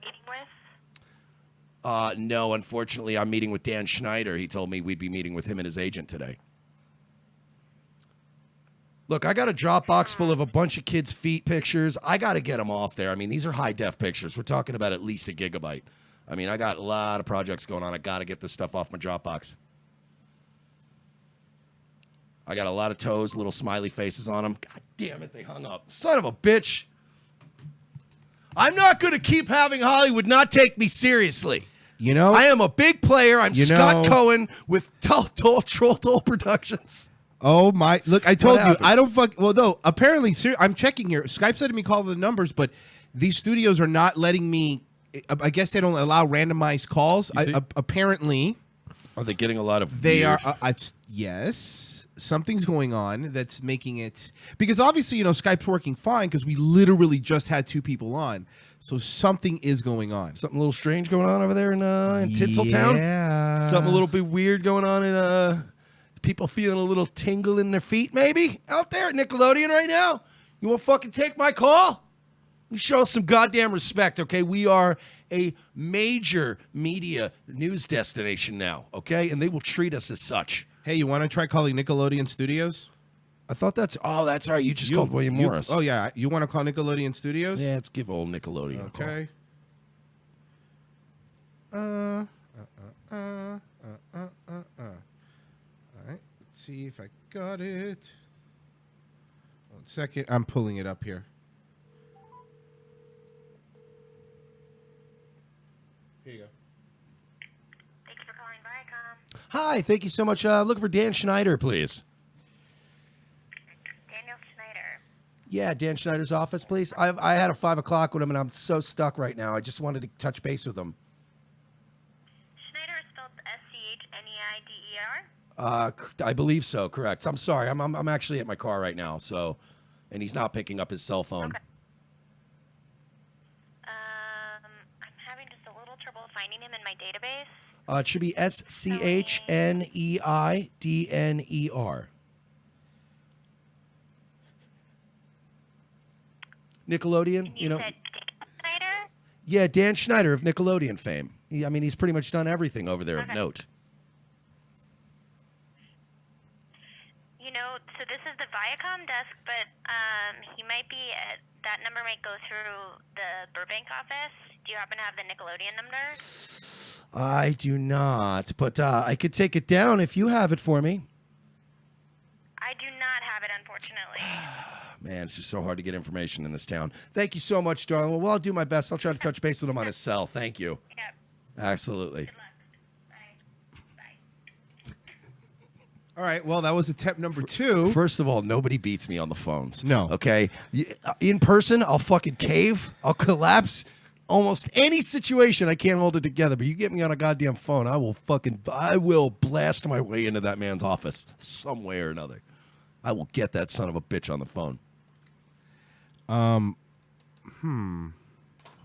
meeting with? No, unfortunately, I'm meeting with Dan Schneider. He told me we'd be meeting with him and his agent today. Look, I got a Dropbox full of a bunch of kids' feet pictures. I got to get them off there. I mean, these are high-def pictures. We're talking about at least 1 gigabyte. I mean, I got a lot of projects going on. I got to get this stuff off my Dropbox. I got a lot of toes, little smiley faces on them. God damn it, they hung up. Son of a bitch. I'm not going to keep having Hollywood not take me seriously. You know? I am a big player. I'm Scott Cohen with Troll Toll Productions. Oh my! Look, I told you happened? I don't fuck. Well, no. Apparently, I'm checking here. Skype's letting me call the numbers, but these studios are not letting me. I guess they don't allow randomized calls. Apparently, are they getting a lot of? They weird- are. Yes, something's going on that's making it because obviously Skype's working fine because we literally just had 2 people on, so something is going on. Something a little strange going on over there in Tinseltown. Yeah. Something a little bit weird going on in people feeling a little tingle in their feet, maybe, out there at Nickelodeon right now. You want to fucking take my call? You show us some goddamn respect, okay? We are a major media news destination now, okay? And they will treat us as such. Hey, you want to try calling Nickelodeon Studios? I thought that's right. You just called William Morris. Oh, yeah. You want to call Nickelodeon Studios? Yeah, let's give old Nickelodeon a call. Okay. All right. Let's see if I got it. 1 second. I'm pulling it up here. Here you go. Thank you for calling Viacom. Hi, thank you so much. I'm looking for Dan Schneider, please. Daniel Schneider. Yeah, Dan Schneider's office, please. I had a 5 o'clock with him, and I'm so stuck right now. I just wanted to touch base with him. Schneider is spelled S-C-H-N-E-I-D-E-R? I believe so, correct. I'm sorry. I'm actually at my car right now, so, and he's not picking up his cell phone. Okay. I'm having just a little trouble finding him in my database. It should be S-C-H-N-E-I-D-N-E-R. Nickelodeon, You said Dan Schneider? Yeah, Dan Schneider of Nickelodeon fame. He's pretty much done everything over there of note. So this is the Viacom desk, but he might be that number might go through the Burbank office. Do you happen to have the Nickelodeon number? I do not, but I could take it down if you have it for me. I do not have it, unfortunately. Man, it's just so hard to get information in this town. Thank you so much, darling. Well, I'll do my best. I'll try to touch base with him on his cell. Thank you. Yep. Absolutely. All right. Well, that was attempt number 2. First of all, nobody beats me on the phones. No. Okay? In person, I'll fucking cave. I'll collapse. almost any situation, I can't hold it together. But you get me on a goddamn phone, I will blast my way into that man's office some way or another. I will get that son of a bitch on the phone.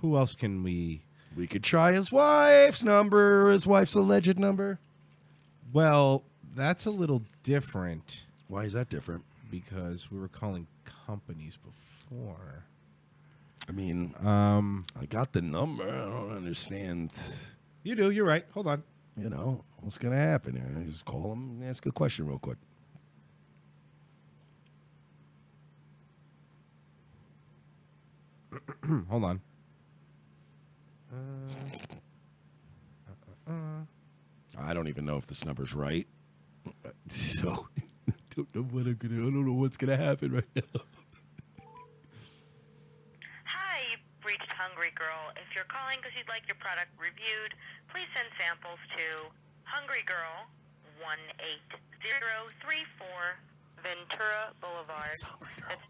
Who else can we? We could try his wife's number, his wife's alleged number. Well, that's a little different. Why is that different? Because we were calling companies before. I mean, I got the number. I don't understand. You do. You're right. Hold on. You know, what's going to happen here? I just call him and ask a question real quick. Hold on. I don't even know if this number's right. So, I don't know what's gonna happen right now. Hi, you've reached Hungry Girl. If you're calling because you'd like your product reviewed, please send samples to Hungry Girl 18034 Ventura Boulevard. That's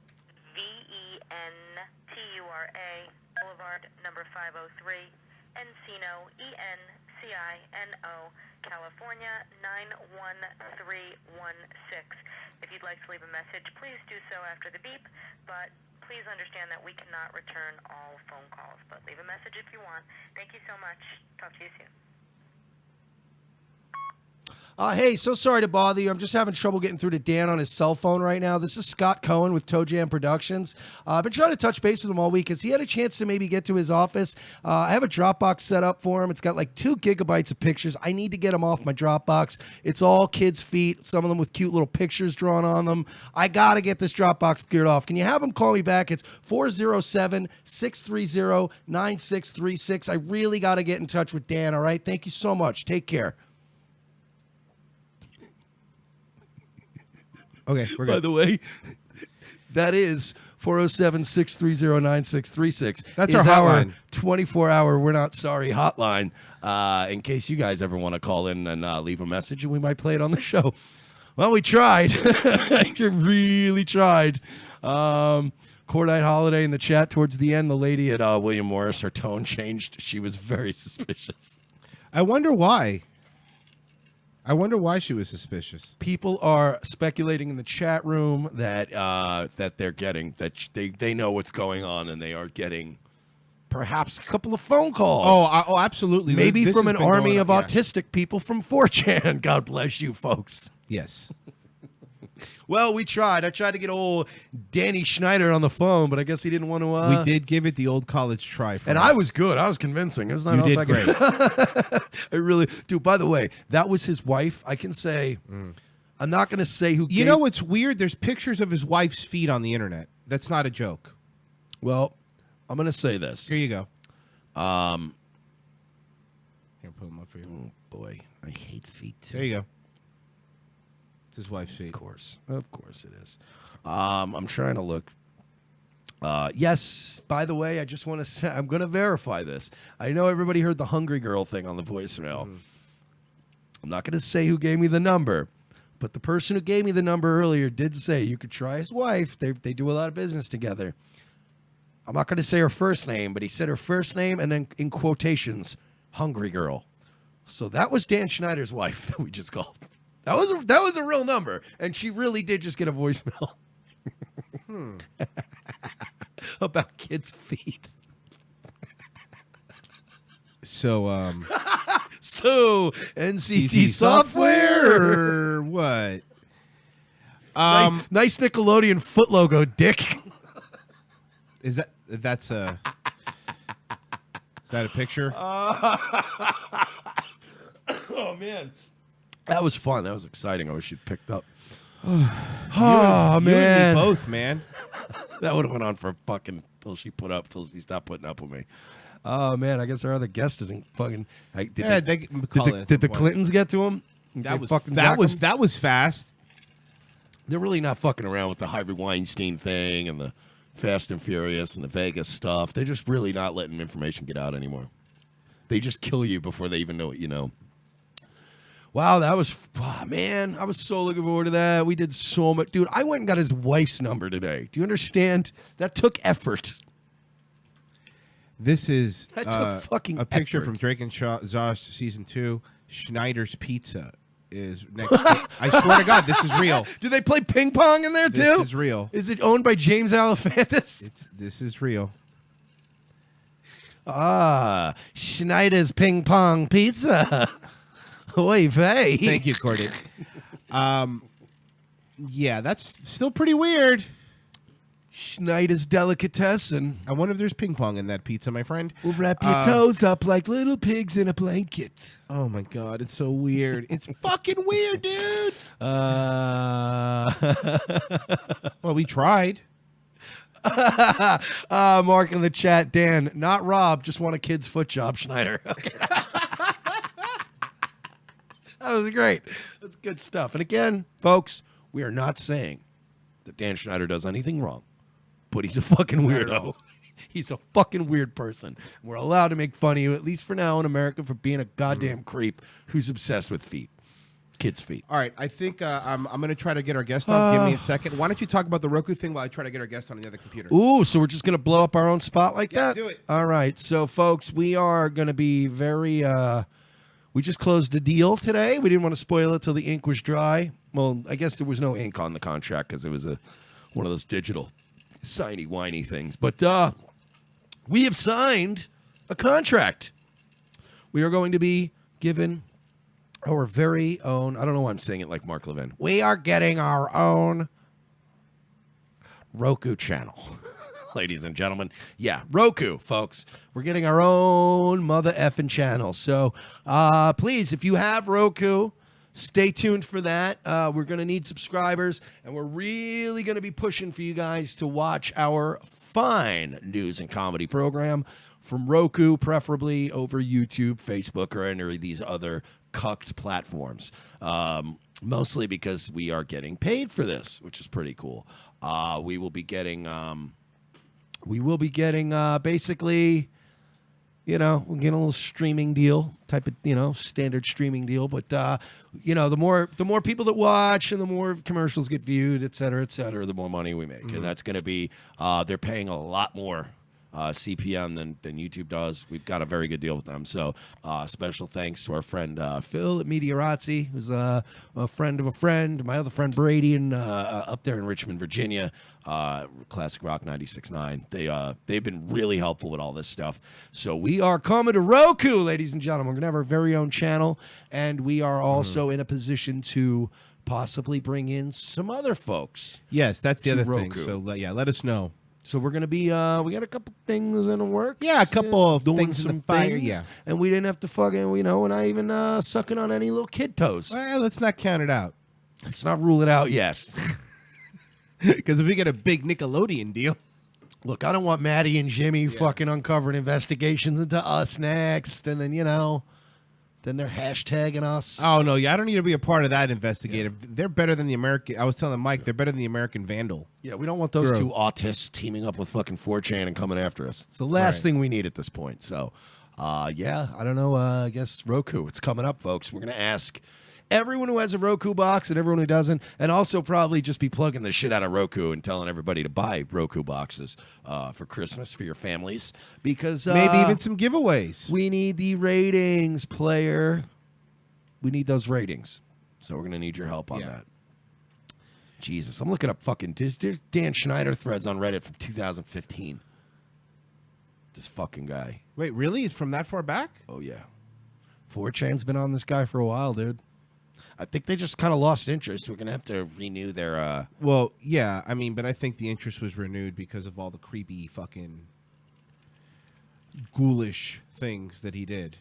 VENTURA Boulevard, number 503, Encino, ENCINO, California 91316. If you'd like to leave a message, please do so after the beep, but please understand that we cannot return all phone calls, but leave a message if you want. Thank you so much. Talk to you soon. Hey, so sorry to bother you. I'm just having trouble getting through to Dan on his cell phone right now. This is Scott Cohen with Toe Jam Productions. I've been trying to touch base with him all week because he had a chance to maybe get to his office. I have a Dropbox set up for him. It's got like 2 gigabytes of pictures. I need to get them off my Dropbox. It's all kids' feet, some of them with cute little pictures drawn on them. I got to get this Dropbox cleared off. Can you have him call me back? It's 407-630-9636. I really got to get in touch with Dan, all right? Thank you so much. Take care. Okay, we're good. By the way, that is 407-630-9636. That's our hotline. 24-hour We're Not Sorry hotline. In case you guys ever want to call in and leave a message, and we might play it on the show. Well, we tried. You really tried. Cordite Holiday in the chat towards the end. The lady at William Morris, her tone changed. She was very suspicious. I wonder why. I wonder why she was suspicious. People are speculating in the chat room that that they're getting that they know what's going on and they are getting perhaps a couple of phone calls. Oh, absolutely. Maybe This from has an been army going of on, yeah. autistic people from 4chan. God bless you, folks. Yes. Well, we tried. I tried to get old Danny Schneider on the phone, but I guess he didn't want to. We did give it the old college try. And I was good. I was convincing. There's nothing You else did I could. I really, dude. By the way, that was his wife. I can say. I'm not going to say who. You know what's weird? There's pictures of his wife's feet on the internet. That's not a joke. Well, I'm going to say this. Here you go. Here, put them up for you. Oh boy, I hate feet too. There you go. It's his wife's feet. Of course it is. I'm trying to look. Yes, by the way, I just want to say, I'm going to verify this. I know everybody heard the Hungry Girl thing on the voicemail. I'm not going to say who gave me the number, but the person who gave me the number earlier did say you could try his wife. They do a lot of business together. I'm not going to say her first name, but he said her first name and then in quotations, Hungry Girl. So that was Dan Schneider's wife that we just called. That was a real number, and she really did just get a voicemail about kids' feet. So, so NCT software or what? Nice Nickelodeon foot logo, dick. Is that's a? Is that a picture? Oh man. That was fun. That was exciting. I wish you'd picked up. You Man. and me both, man. That would have went on for fucking till she stopped putting up with me. Oh man, I guess our other guest isn't fucking. Did the Clintons get to him? That was fast. They're really not fucking around with the Harvey Weinstein thing and the Fast and Furious and the Vegas stuff. They're just really not letting information get out anymore. They just kill you before they even know what you know. Wow, that was, man, I was so looking forward to that. We did so much. Dude, I went and got his wife's number today. Do you understand? That took effort. This is That took fucking a picture effort. from Drake and Josh season 2. Schneider's Pizza is next. I swear to God, this is real. Do they play ping pong in there too? This is real. Is it owned by James Alefantis? This is real. Ah, Schneider's Ping Pong Pizza. Oy vey. Thank you, Courtney. Yeah, that's still pretty weird. Schneider's Delicatessen. I wonder if there's ping pong in that pizza, my friend. We'll wrap your toes up like little pigs in a blanket. Oh my God, it's so weird. It's fucking weird, dude. Well, we tried. Mark in the chat, Dan, not Rob, just want a kid's foot job, Schneider. Okay. That was great. That's good stuff. And again, folks, we are not saying that Dan Schneider does anything wrong, but he's a fucking weirdo. He's a fucking weird person. We're allowed to make fun of you, at least for now in America, for being a goddamn creep who's obsessed with feet. Kids' feet. All right, I think I'm going to try to get our guest on. Give me a second. Why don't you talk about the Roku thing while I try to get our guest on the other computer? Ooh, so we're just going to blow up our own spot like that? do it. All right. So, folks, we are going to be very... we just closed a deal today. We didn't want to spoil it till the ink was dry. Well, I guess there was no ink on the contract because it was one of those digital signy whiny things. But we have signed a contract. We are going to be given our very own... I don't know why I'm saying it like Mark Levin. We are getting our own Roku channel. Ladies and gentlemen. Yeah, Roku, folks. We're getting our own mother effing channel. So please, if you have Roku, stay tuned for that. We're going to need subscribers, and we're really going to be pushing for you guys to watch our fine news and comedy program from Roku, preferably over YouTube, Facebook, or any of these other cucked platforms. Mostly because we are getting paid for this, which is pretty cool. We will be getting... basically, we'll get a little streaming deal, type of, standard streaming deal. But, the more people that watch and the more commercials get viewed, et cetera, the more money we make. And that's going to be, they're paying a lot more CPM than YouTube does. We've got a very good deal with them. So special thanks to our friend Phil at Meteorazzi, who's a friend of a friend, my other friend Brady, and up there in Richmond, Virginia, Classic Rock 96.9. They've been really helpful with all this stuff. So we are coming to Roku, ladies and gentlemen. We're going to have our very own channel, and we are also in a position to possibly bring in some other folks. Yes, that's the other thing. Roku. So, yeah, let us know. So we're going to be, we got a couple things in the works. Yeah, a couple of doing things in some the fire, things, yeah. And we didn't have to fucking, we're not even sucking on any little kid toes. Well, let's not count it out. Let's not rule it out yet. Because if we get a big Nickelodeon deal. Look, I don't want Maddie and Jimmy fucking uncovering investigations into us next. And then, then they're hashtagging us. Oh, no, yeah, I don't need to be a part of that investigative. Yeah. They're better than the American, I was telling Mike, they're better than the American Vandal. Yeah, we don't want those two autists teaming up with fucking 4chan and coming after us. It's the last thing we need at this point. So, yeah, I don't know. I guess Roku, it's coming up, folks. We're going to ask everyone who has a Roku box and everyone who doesn't, and also probably just be plugging the shit out of Roku and telling everybody to buy Roku boxes for Christmas for your families. Because maybe even some giveaways. We need the ratings, player. We need those ratings. So we're going to need your help on that. Jesus, I'm looking up fucking... There's Dan Schneider threads on Reddit from 2015. This fucking guy. Wait, really? It's from that far back? Oh, yeah. 4chan's been on this guy for a while, dude. I think they just kind of lost interest. We're going to have to renew their... Well, yeah, I mean, but I think the interest was renewed because of all the creepy fucking ghoulish things that he did.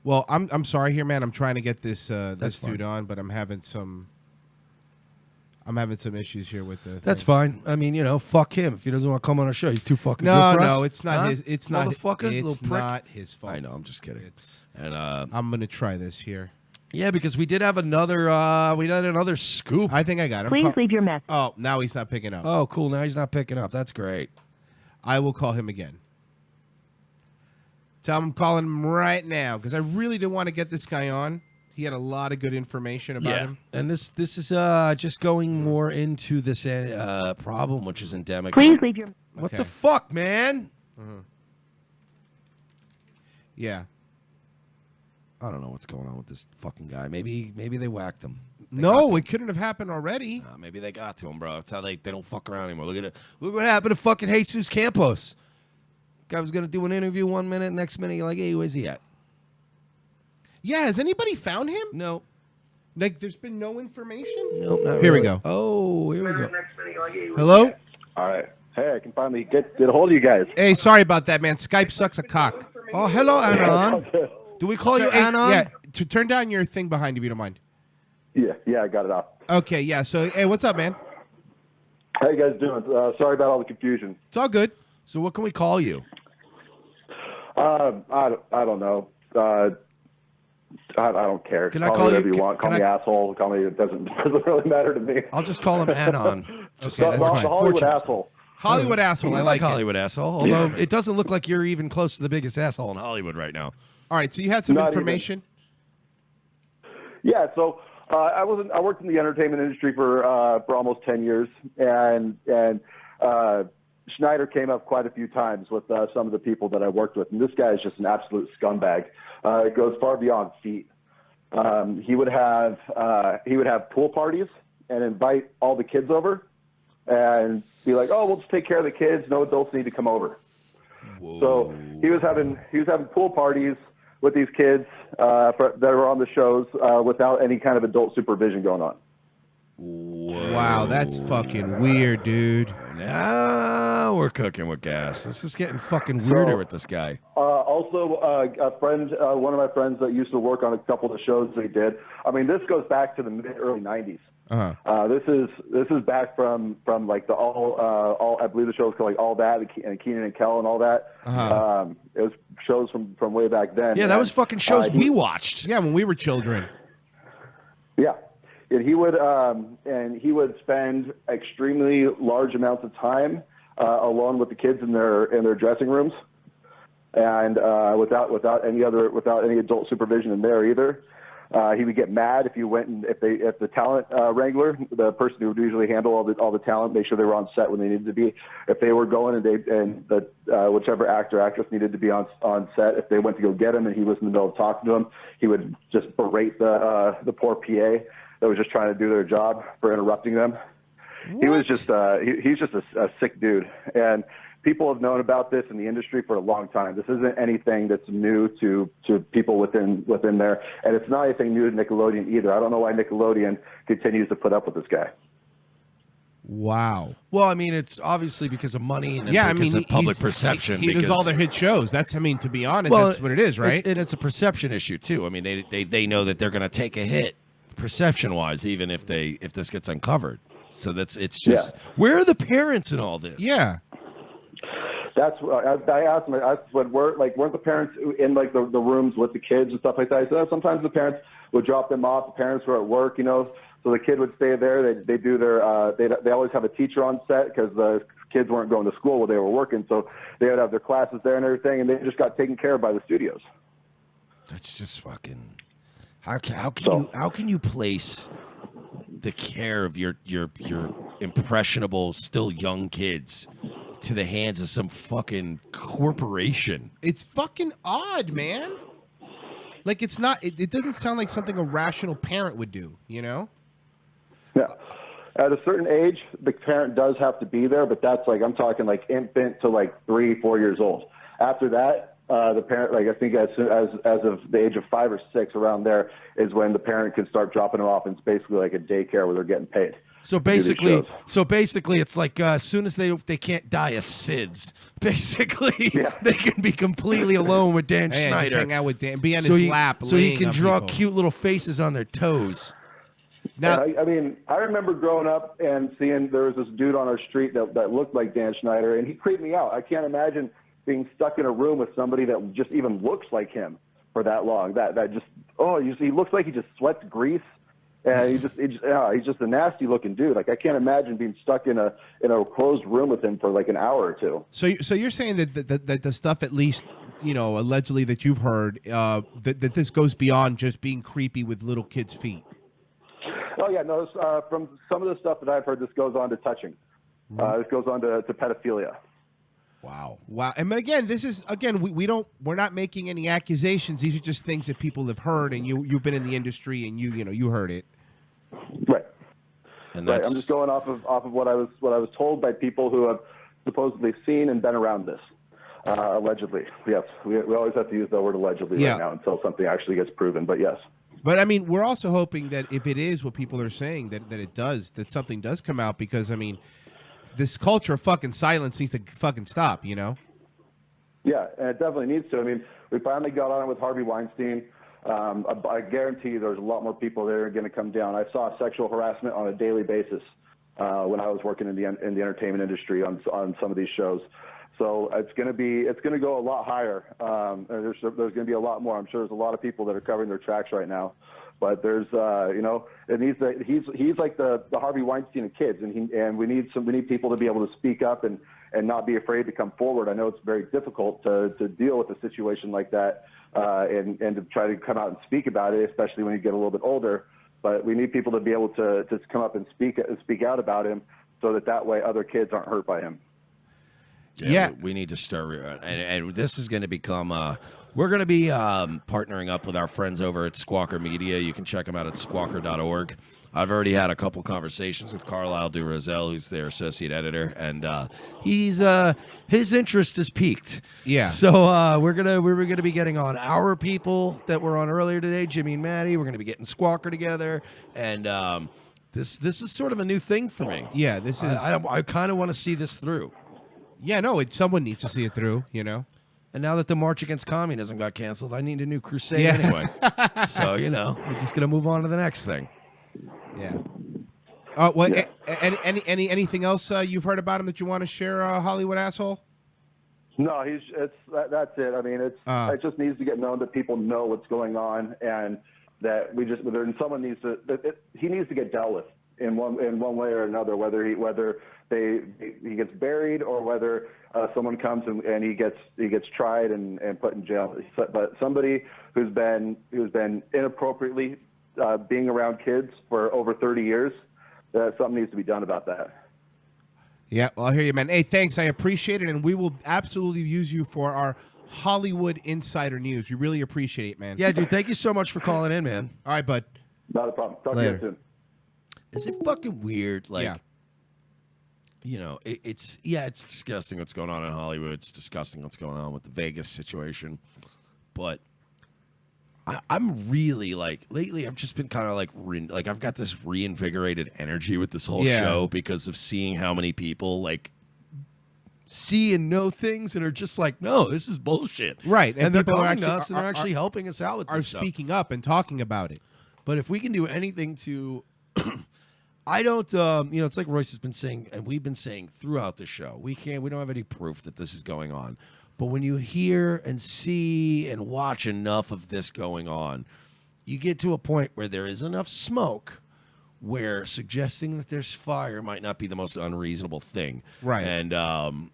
Well, I'm sorry here, man. I'm trying to get this dude on, but I'm having some issues here with the thing. That's fine. I mean, fuck him. If he doesn't want to come on our show, he's too fucking good for us. No, it's not his. It's not. Motherfucker, It's little prick. not his fault. I know. I'm just kidding. And I'm gonna try this here. Yeah, because we did have another. We had another scoop. I think I got him. Please leave your message. Oh, now he's not picking up. Oh, cool. Now he's not picking up. That's great. I will call him again. Tell him I'm calling him right now because I really didn't want to get this guy on. He had a lot of good information about him. And this is just going more into this problem, which is endemic. Please leave your... What Okay. the fuck, man? Yeah. I don't know what's going on with this fucking guy. Maybe they whacked him. No, it couldn't have happened already. Maybe they got to him, bro. That's how they don't fuck around anymore. Look at it. Look what happened to fucking Jesus Campos. Guy was gonna do an interview 1 minute, next minute you're like, hey, where's he at? Yeah, has anybody found him? No. Like, there's been no information? Nope, not Here we really. go. Oh, here we go. Hello? All right. Hey, I can finally get a hold of you guys. Hey, sorry about that, man. Skype sucks a cock. Oh, hello, Anon. Do we call you Anon? Yeah, to turn down your thing behind you, if you don't mind. Yeah, I got it off. Okay, yeah. So, hey, what's up, man? How you guys doing? Sorry about all the confusion. It's all good. So what can we call you? I don't know. I don't care. Can I call call me whatever you- you want. Call can me I- asshole. Call me. It doesn't really matter to me. I'll just call him Anon. Just The- that's the fine. Hollywood Fortune. asshole. Hollywood asshole. I like it. Hollywood asshole. Although it doesn't look like you're even close to the biggest asshole in Hollywood right now. All right, so you had some Not information. Yeah, so I worked in the entertainment industry for almost 10 years, and Schneider came up quite a few times with some of the people that I worked with, and this guy is just an absolute scumbag. It goes far beyond feet. He would have pool parties and invite all the kids over, and be like, "Oh, we'll just take care of the kids. No adults need to come over." So he was having pool parties with these kids that were on the shows without any kind of adult supervision going on. Wow, that's fucking weird, dude. Now we're cooking with gas. This is getting fucking weirder with this guy. Also, a friend, one of my friends that used to work on a couple of the shows they did. I mean, this goes back to the early '90s. This is back from like the all I believe the show was called like All That and Keenan and Kel and all that. It was shows from way back then. Yeah, that was fucking shows he- we watched. Yeah, when we were children. Yeah, and he would spend extremely large amounts of time alone with the kids in their dressing rooms, and without any adult supervision in there either. He would get mad if you went and if the talent wrangler, the person who would usually handle all the talent, make sure they were on set when they needed to be. If they were going and whichever actor or actress needed to be on set, if they went to go get him and he was in the middle of talking to him, he would just berate the poor PA that was just trying to do their job for interrupting them. What? He was just he's just a sick dude, and people have known about this in the industry for a long time. This isn't anything that's new to people within there, and it's not anything new to Nickelodeon either. I don't know why Nickelodeon continues to put up with this guy. Wow. Well, I mean, it's obviously because of money and Yeah, I because mean, of public he's- perception. He does because- all their hit shows. That's, I mean, to be honest, that's what it is, right? And it's a perception issue too. I mean, they know that they're going to take a hit perception wise, even if this gets uncovered. So it's just where are the parents in all this? Yeah. That's I asked him. Weren't the parents in like the rooms with the kids and stuff like that? He said sometimes the parents would drop them off. The parents were at work, so the kid would stay there. They do their they always have a teacher on set because the kids weren't going to school while they were working, so they would have their classes there and everything, and they just got taken care of by the studios. That's just fucking. How can you place the care of your impressionable, still young kids to the hands of some fucking corporation? It's fucking odd, man. Like, it's not. It doesn't sound like something a rational parent would do. Yeah. At a certain age, the parent does have to be there, but that's like I'm talking like infant to like 3-4 years old. After that, the parent, like I think as of the age of 5 or 6, around there is when the parent can start dropping them off, and it's basically like a daycare where they're getting paid. So basically, it's like as soon as they can't die of SIDS, basically they can be completely alone with Dan Hey, Schneider. just hang out with Dan, be on his lap, so he laying can on draw people. cute little faces on their toes. Now, I mean, I remember growing up and seeing there was this dude on our street that looked like Dan Schneider, and he creeped me out. I can't imagine being stuck in a room with somebody that just even looks like him for that long. He looks like he just sweats grease, and he's just a nasty looking dude. Like I can't imagine being stuck in a closed room with him for like an hour or two. So you're saying that the stuff, at least allegedly that you've heard, that this goes beyond just being creepy with little kids' feet. Oh yeah, no. From some of the stuff that I've heard, this goes on to touching. This goes on to pedophilia. Wow. And but again, this is we're not making any accusations. These are just things that people have heard, and you've been in the industry and you heard it. Right. And right. I'm just going off of what I was told by people who have supposedly seen and been around this. Allegedly. Yes. We always have to use the word allegedly right now until something actually gets proven, but yes. But I mean, we're also hoping that if it is what people are saying, that something does come out, because I mean, this culture of fucking silence needs to fucking stop, you know? Yeah, and it definitely needs to. I mean, we finally got on it with Harvey Weinstein. I guarantee you there's a lot more people that are going to come down. I saw sexual harassment on a daily basis when I was working in the entertainment industry on some of these shows. So it's going to go a lot higher. There's going to be a lot more. I'm sure there's a lot of people that are covering their tracks right now. But there's, it needs he's like the Harvey Weinstein of kids, and we need people to be able to speak up and not be afraid to come forward. I know it's very difficult to deal with a situation like that, and to try to come out and speak about it, especially when you get a little bit older. But we need people to be able to come up and speak out about him, so that way other kids aren't hurt by him. Yeah, we need to start, and this is going to become. We're going to be partnering up with our friends over at Squawker Media. You can check them out at squawker.org. I've already had a couple conversations with Carlisle DuRoselle, who's their associate editor, and his interest is piqued. Yeah. So we're gonna be getting on our people that were on earlier today, Jimmy and Maddie. We're gonna be getting Squawker together, and this is sort of a new thing for me. Yeah, this is. I kind of want to see this through. Yeah, no, someone needs to see it through, you know. And now that the March Against Communism got canceled, I need a new crusade anyway. So, we're just going to move on to the next thing. Yeah. Anything else you've heard about him that you want to share, Hollywood asshole? No, that's it. I mean, it just needs to get known that people know what's going on, and that someone needs to. He needs to get dealt with in one way or another, whether he gets buried or whether someone comes and he gets tried and put in jail. But somebody who's been inappropriately being around kids for over 30 years, something needs to be done about that. Yeah, well, I hear you, man. Hey, thanks. I appreciate it, and we will absolutely use you for our Hollywood Insider News. We really appreciate it, man. Yeah, dude, thank you so much for calling in, man. All right, bud. Not a problem. Talk Later. to you soon. Is it fucking weird? It's disgusting what's going on in Hollywood. It's disgusting what's going on with the Vegas situation. But I'm really lately I've just been kind of I've got this reinvigorated energy with this whole show because of seeing how many people see and know things and are just like, no, this is bullshit. Right. And they're people calling us and they're actually helping us out with this stuff. Speaking up and talking about it. But if we can do anything to I don't, it's like Royce has been saying, and we've been saying throughout the show, we don't have any proof that this is going on. But when you hear and see and watch enough of this going on, you get to a point where there is enough smoke where suggesting that there's fire might not be the most unreasonable thing. Right. And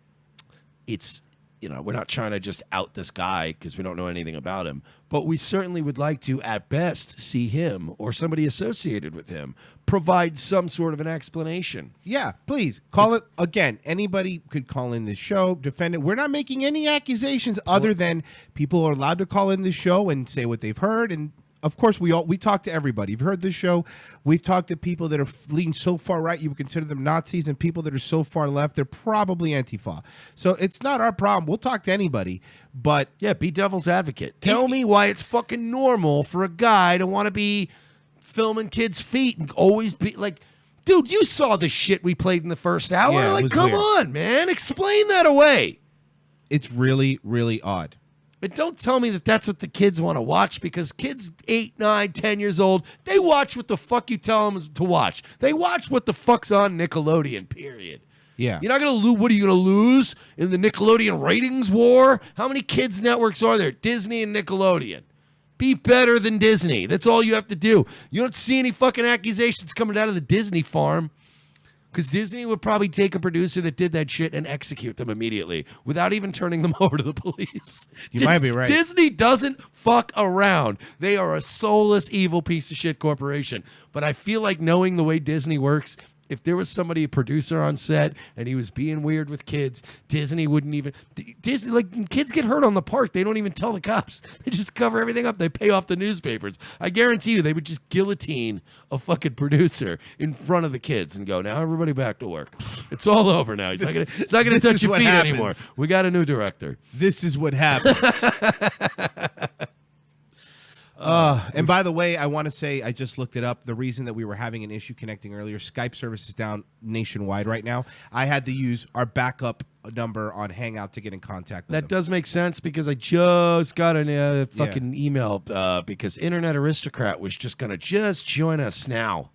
it's, we're not trying to just out this guy because we don't know anything about him. But we certainly would like to, at best, see him or somebody associated with him provide some sort of an explanation. Yeah, please. Call it again. Anybody could call in this show, defend it. We're not making any accusations other than people are allowed to call in this show and say what they've heard. And of course, we talk to everybody. You've heard this show. We've talked to people that are leaning so far right, you would consider them Nazis, and people that are so far left, they're probably Antifa. So it's not our problem. We'll talk to anybody. But yeah, be devil's advocate. Tell me why it's fucking normal for a guy to want to be filming kids' feet and always be like, dude, you saw the shit we played in the first hour. Yeah, come weird. on, man. Explain that away. It's really, really odd. But don't tell me that that's what the kids want to watch, because kids 8, 9, 10 years old, they watch what the fuck you tell them to watch. They watch what the fuck's on Nickelodeon, period. Yeah. You're not going to lose. What are you going to lose in the Nickelodeon ratings war? How many kids networks are there? Disney and Nickelodeon. Be better than Disney. That's all you have to do. You don't see any fucking accusations coming out of the Disney farm, because Disney would probably take a producer that did that shit and execute them immediately without even turning them over to the police. You might be right. Disney doesn't fuck around. They are a soulless, evil piece of shit corporation. But I feel like knowing the way Disney works, if there was somebody, a producer on set, and he was being weird with kids, Disney wouldn't even. Disney, like, kids get hurt on the park. They don't even tell the cops. They just cover everything up. They pay off the newspapers. I guarantee you they would just guillotine a fucking producer in front of the kids and go, now everybody back to work. It's all over now. He's not going to touch your feet anymore. We got a new director. This is what happens. And by the way, I want to say, I just looked it up. The reason that we were having an issue connecting earlier, Skype service is down nationwide right now. I had to use our backup number on Hangout to get in contact with That them. does make sense because I just got a fucking email because Internet Aristocrat was just going to just join us now.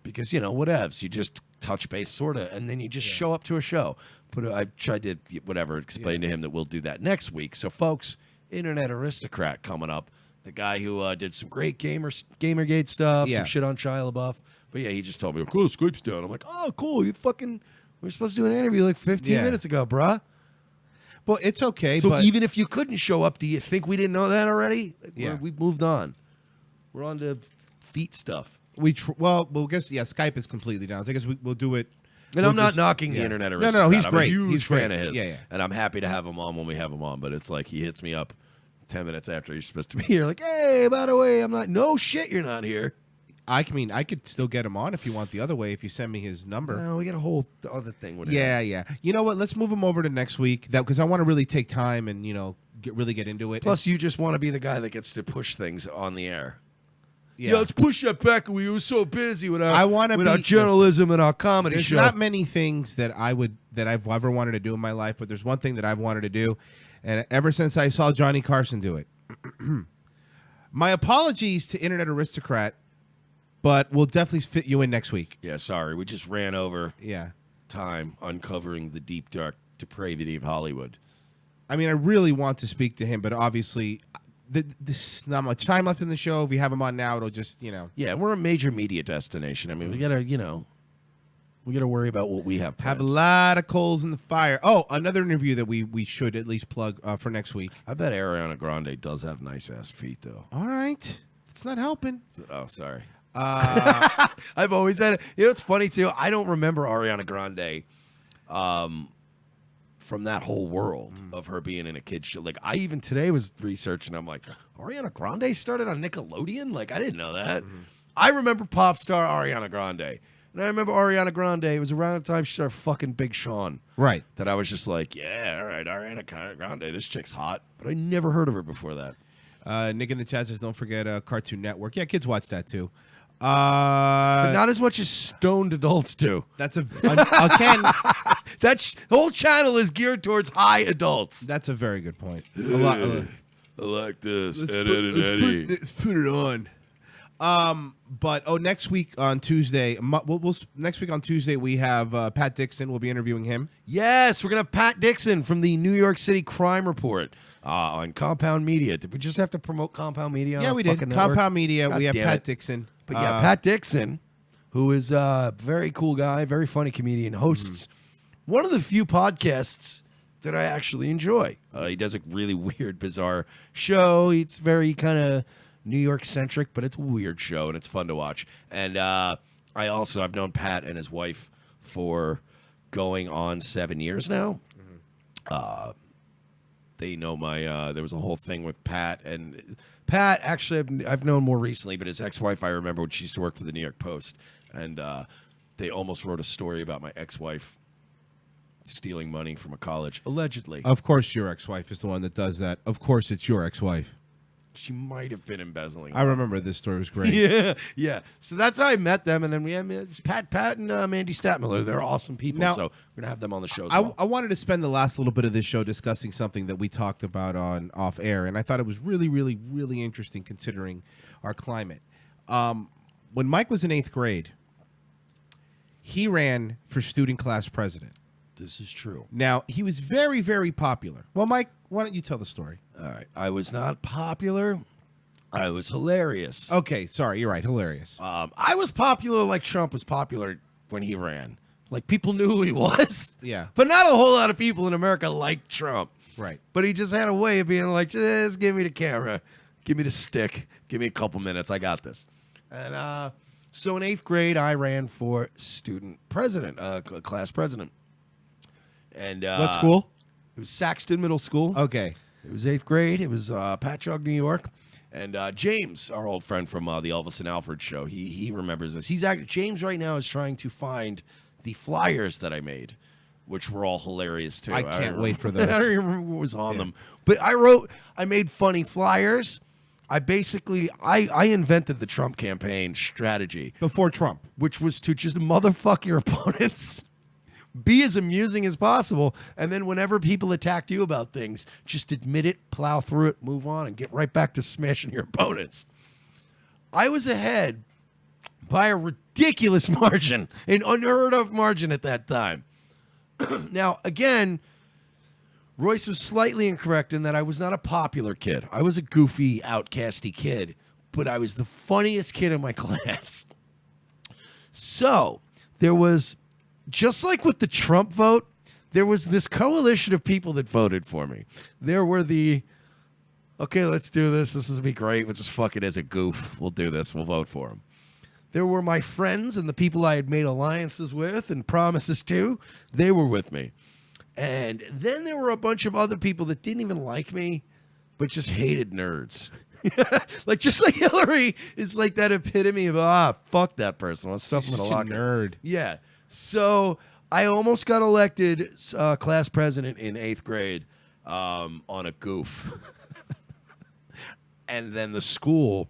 Because, whatevs. You just touch base, sort of, and then you just show up to a show. I've tried to, explain to him that we'll do that next week. So, folks, Internet Aristocrat coming up. The guy who did some great Gamergate stuff, some shit on Shia LaBeouf. But, yeah, he just told me, cool, Skype's down. I'm like, oh, cool. We were supposed to do an interview like 15 minutes ago, bruh. Well, it's okay. So but even if you couldn't show up, do you think we didn't know that already? We've moved on. We're on to feet stuff. We'll guess, Skype is completely down. So I guess we'll do it. And I'm not knocking the Internet Aristocrat. No, he's I'm great. a huge He's fan great. of his. Yeah. And I'm happy to have him on when we have him on. But it's like he hits me up 10 minutes after he's supposed to be here. Like, hey, by the way, I'm not. No shit, you're not here. I could still get him on if you want the other way. If you send me his number. No, we got a whole other thing with him. Yeah. You know what? Let's move him over to next week. Because I want to really take time and really get into it. Plus, you just want to be the guy that gets to push things on the air. Yeah, let's push that back. We were so busy with our be journalism and our comedy there's show. There's not many things that I've ever wanted to do in my life, but there's one thing that I've wanted to do, and ever since I saw Johnny Carson do it. My apologies to Internet Aristocrat, but we'll definitely fit you in next week. Yeah, sorry, we just ran over. Yeah, time uncovering the deep dark depravity of Hollywood. I mean, I really want to speak to him, but obviously. There's not much time left in the show. If we have him on now, it'll just, Yeah, we're a major media destination. I mean, we gotta worry about what we have planned. Have a lot of coals in the fire. Oh, another interview that we should at least plug for next week. I bet Ariana Grande does have nice-ass feet, though. All right. It's not helping. Oh, sorry. I've always had it. It's funny, too. I don't remember Ariana Grande from that whole world of her being in a kid's show. Like, I even today was researching. I'm like, Ariana Grande started on Nickelodeon? Like, I didn't know that. I remember pop star Ariana Grande. And I remember Ariana Grande. It was around the time she started fucking Big Sean. Right. That I was just like, yeah, all right, Ariana Grande. This chick's hot. But I never heard of her before that. Nick in the chat says, don't forget Cartoon Network. Yeah, kids watch that, too. But not as much as stoned adults do. That's again. The whole channel is geared towards high adults. That's a very good point. I like this. Let's put it on. But next week on Tuesday, next week on Tuesday we have Pat Dixon. We'll be interviewing him. Yes, we're gonna have Pat Dixon from the New York City Crime Report on Compound Media. Did we just have to promote Compound Media? Yeah, we did. Compound Media. We have Pat Dixon. But yeah, Pat Dixon, who is a very cool guy, very funny comedian, hosts one of the few podcasts that I actually enjoy. He does a really weird, bizarre show. It's very kind of New York centric, but it's a weird show and it's fun to watch. And I've known Pat and his wife for going on 7 years now. They know my. There was a whole thing with Pat and Pat. Actually, I've known more recently, but his ex-wife I remember when she used to work for the New York Post, and they almost wrote a story about my ex-wife stealing money from a college, allegedly. Of course, your ex-wife is the one that does that. Of course, it's your ex-wife. She might have been embezzling. I remember this story was great. Yeah. So that's how I met them, and then we had Pat and Mandy Statmiller. They're awesome people, Now, so we're gonna have them on the show. I wanted to spend the last little bit of this show discussing something that we talked about on off air, and I thought it was really, really, really interesting considering our climate. When Mike was in 8th grade, he ran for student class president. This is true. Now, he was very, very popular. Well, Mike, why don't you tell the story? All right. I was not popular. I was hilarious. Okay, sorry. You're right. Hilarious. I was popular like Trump was popular when he ran. Like, people knew who he was. Yeah. But not a whole lot of people in America liked Trump. Right. But he just had a way of being like, just give me the camera. Give me the stick. Give me a couple minutes. I got this. And So in 8th grade, I ran for student president, class president. And What school? It was Saxton Middle School. Okay. It was 8th grade. It was Patchogue, New York. And James, our old friend from the Elvis and Alfred show, he remembers this. James right now is trying to find the flyers that I made, which were all hilarious too. I can't wait for those. I don't even remember what was on them. But I made funny flyers. I invented the Trump campaign strategy. Before Trump. Which was to just motherfuck your opponents. Be as amusing as possible, and then whenever people attacked you about things, just admit it, plow through it, move on, and get right back to smashing your opponents. I was ahead by a ridiculous margin, an unheard of margin at that time. Now, again, Royce was slightly incorrect in that I was not a popular kid. I was a goofy, outcasty kid, but I was the funniest kid in my class. So, there was... Just like with the Trump vote, there was this coalition of people that voted for me. There were okay, let's do this. This will be great. We'll just fuck it as a goof. We'll do this. We'll vote for him. There were my friends and the people I had made alliances with and promises to. They were with me. And then there were a bunch of other people that didn't even like me, but just hated nerds. Just like Hillary is like that epitome of, fuck that person. Let's stuff him in a locker. Nerd. Yeah. So I almost got elected class president in 8th grade on a goof. And then the school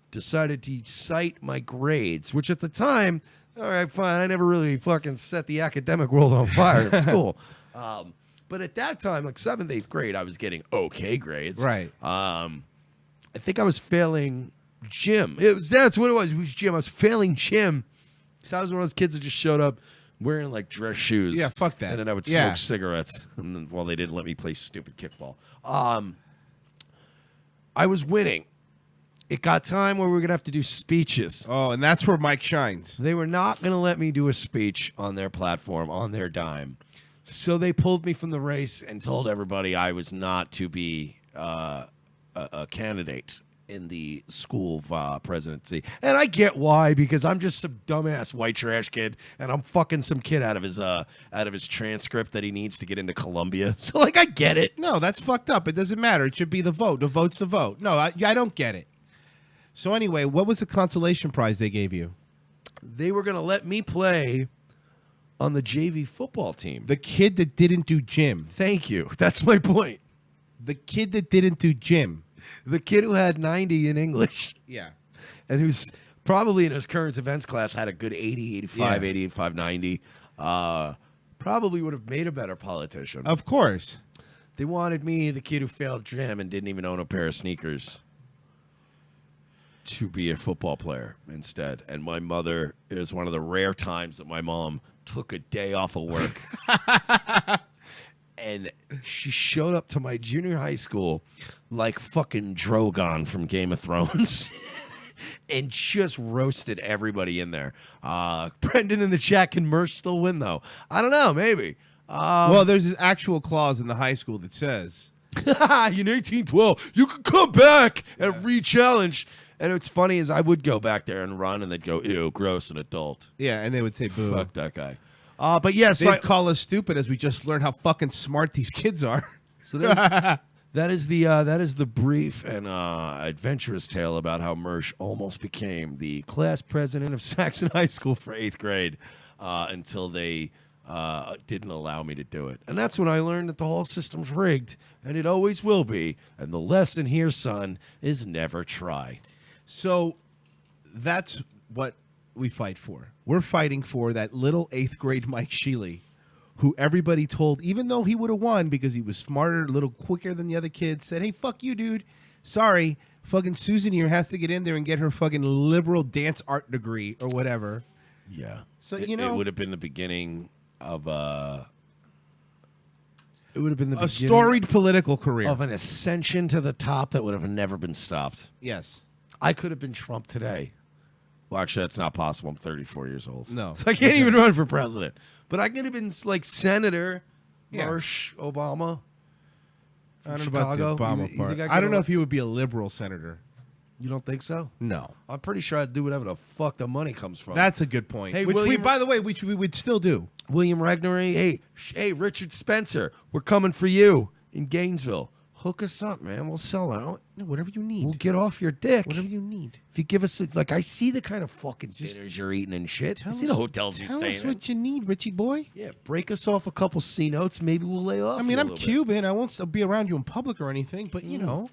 decided to cite my grades, which at the time, all right, fine, I never really fucking set the academic world on fire at school. But at that time, like 7th, 8th grade, I was getting okay grades. Right. I think I was failing gym. That's what it was. It was gym. I was failing gym. So I was one of those kids that just showed up wearing like dress shoes. Yeah, fuck that. And then I would smoke cigarettes. And then, while they didn't let me play stupid kickball. I was winning. It got time where we were going to have to do speeches. Oh, and that's where Mike shines. They were not going to let me do a speech on their platform, on their dime. So they pulled me from the race and told everybody I was not to be a candidate in the school presidency. And I get why, because I'm just some dumbass white trash kid, and I'm fucking some kid out of his transcript that he needs to get into Columbia. So, like, I get it. No, that's fucked up. It doesn't matter. It should be the vote. The vote's the vote. No, I don't get it. So anyway, what was the consolation prize they gave you? They were going to let me play on the JV football team. The kid that didn't do gym. Thank you. That's my point. The kid that didn't do gym. The kid who had 90 in English. Yeah. And who's probably in his current events class had a good 80, 85, 85, 90. Probably would have made a better politician. Of course. They wanted me, the kid who failed gym and didn't even own a pair of sneakers, to be a football player instead. And my mother, it was one of the rare times that my mom took a day off of work. And she showed up to my junior high school like fucking Drogon from Game of Thrones and just roasted everybody in there. Brendan in the chat, can Mersh still win, though? I don't know, maybe. Well, there's this actual clause in the high school that says, in 1812, you can come back and re-challenge. And what's funny is I would go back there and run, and they'd go, ew, gross, an adult. Yeah, and they would say, boo. Fuck that guy. But yes, they'd call us stupid as we just learned how fucking smart these kids are. So that is the brief and adventurous tale about how Mersh almost became the class president of Saxon High School for 8th grade until they didn't allow me to do it. And that's when I learned that the whole system's rigged, and it always will be. And the lesson here, son, is never try. So that's what we fight for. We're fighting for that little 8th grade Mike Sheely, who everybody told, even though he would have won because he was smarter, a little quicker than the other kids, said, hey, fuck you, dude. Sorry, fucking Susan here has to get in there and get her fucking liberal dance art degree or whatever. Yeah. So, it would have been the beginning of it would have been a storied political career. Of an ascension to the top that would have never been stopped. Yes. I could have been Trump today. Well, actually, that's not possible. I'm 34 years old. No. So I can't even run for president. But I could have been like Senator Marsh Obama. I don't know Chicago. about the Obama part. I don't know if he would be a liberal senator. You don't think so? No. I'm pretty sure I'd do whatever the fuck the money comes from. That's a good point. Hey, Which William, by the way, which we would still do. William Regnery, hey, Richard Spencer, we're coming for you in Gainesville. Hook us up, man. We'll sell out. No, whatever you need. We'll get off your dick. Whatever you need. If you give us, I see the kind of fucking dinners you're eating and shit. I see the hotels you're Tell staying us in. what you need, Richie boy. Yeah, break us off a couple C notes. Maybe we'll lay off. I mean, you a I'm little bit. Cuban. I won't be around you in public or anything, but you know.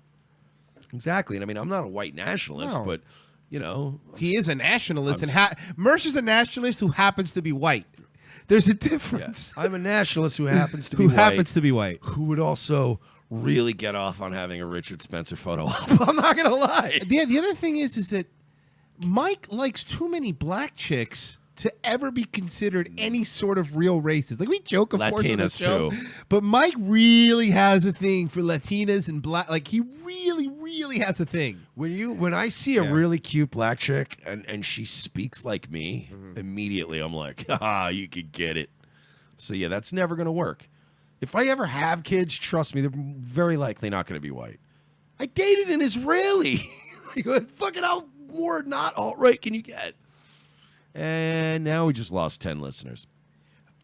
Exactly. And I mean, I'm not a white nationalist, No. but, you know. He is a nationalist, and Mercer's a nationalist who happens to be white. There's a difference. I'm a nationalist who happens to be Who white. happens to be white. Who would also really get off on having a Richard Spencer photo op. I'm not going to lie. The other thing is that Mike likes too many black chicks to ever be considered any sort of real racist. Like, we joke, of course, on the Latinas, show, too. but Mike really has a thing for Latinas and black. Like, he really has a thing. When I see a really cute black chick and she speaks like me, immediately I'm like, you could get it. So yeah, that's never going to work. If I ever have kids, trust me, they're very likely not going to be white. I dated an Israeli. Fucking how more not alt-right can you get? And now we just lost 10 listeners.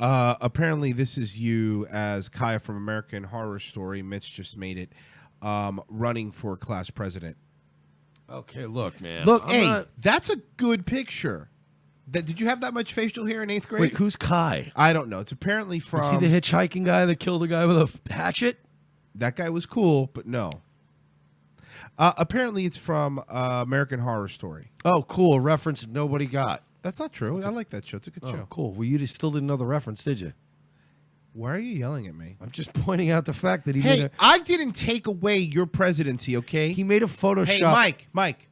Apparently, this is you as Kaya from American Horror Story. Mitch just made it. Running for class president. Okay, look, man. Look, I'm hey, not- that's a good picture. Did you have that much facial hair in 8th grade? Wait, who's Kai? I don't know. It's apparently from... Is he the hitchhiking guy that killed a guy with a hatchet? That guy was cool, but no. Apparently, it's from American Horror Story. Oh, cool. A reference nobody got. That's not true. I like that show. It's a good show. Cool. Well, you still didn't know the reference, did you? Why are you yelling at me? I'm just pointing out the fact that he made Hey, a... I didn't take away your presidency, okay? He made a Photoshop... Hey, Mike.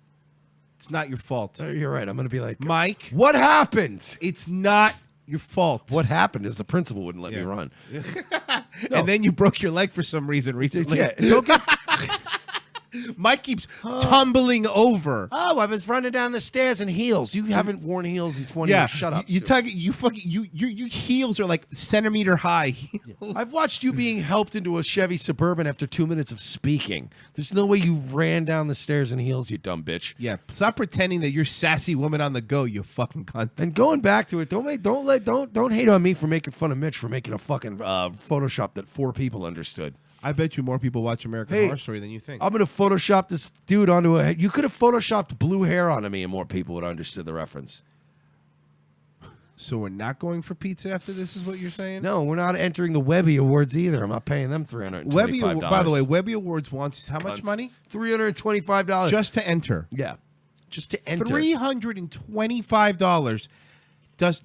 It's not your fault. You're right. I'm going to be like... Mike. What happened? It's not your fault. What happened is the principal wouldn't let me run. And then you broke your leg for some reason recently. Yeah, don't get... Mike keeps tumbling over. Oh, I was running down the stairs in heels. You haven't worn heels in 20 years. Shut up. Your heels are like centimeter high heels. I've watched you being helped into a Chevy Suburban after 2 minutes of speaking. There's no way you ran down the stairs in heels, you dumb bitch. Yeah, stop pretending that you're sassy woman on the go, you fucking cunt. And going back to it, don't hate on me for making fun of Mitch for making a fucking Photoshop that 4 people understood. I bet you more people watch American Horror Story than you think. I'm gonna Photoshop this dude onto a. You could have Photoshopped blue hair onto me, and more people would have understood the reference. So we're not going for pizza after this, is what you're saying? No, we're not entering the Webby Awards either. I'm not paying them $325. By the way, Webby Awards wants how much money? $325 just to enter. Yeah, just to enter. $325.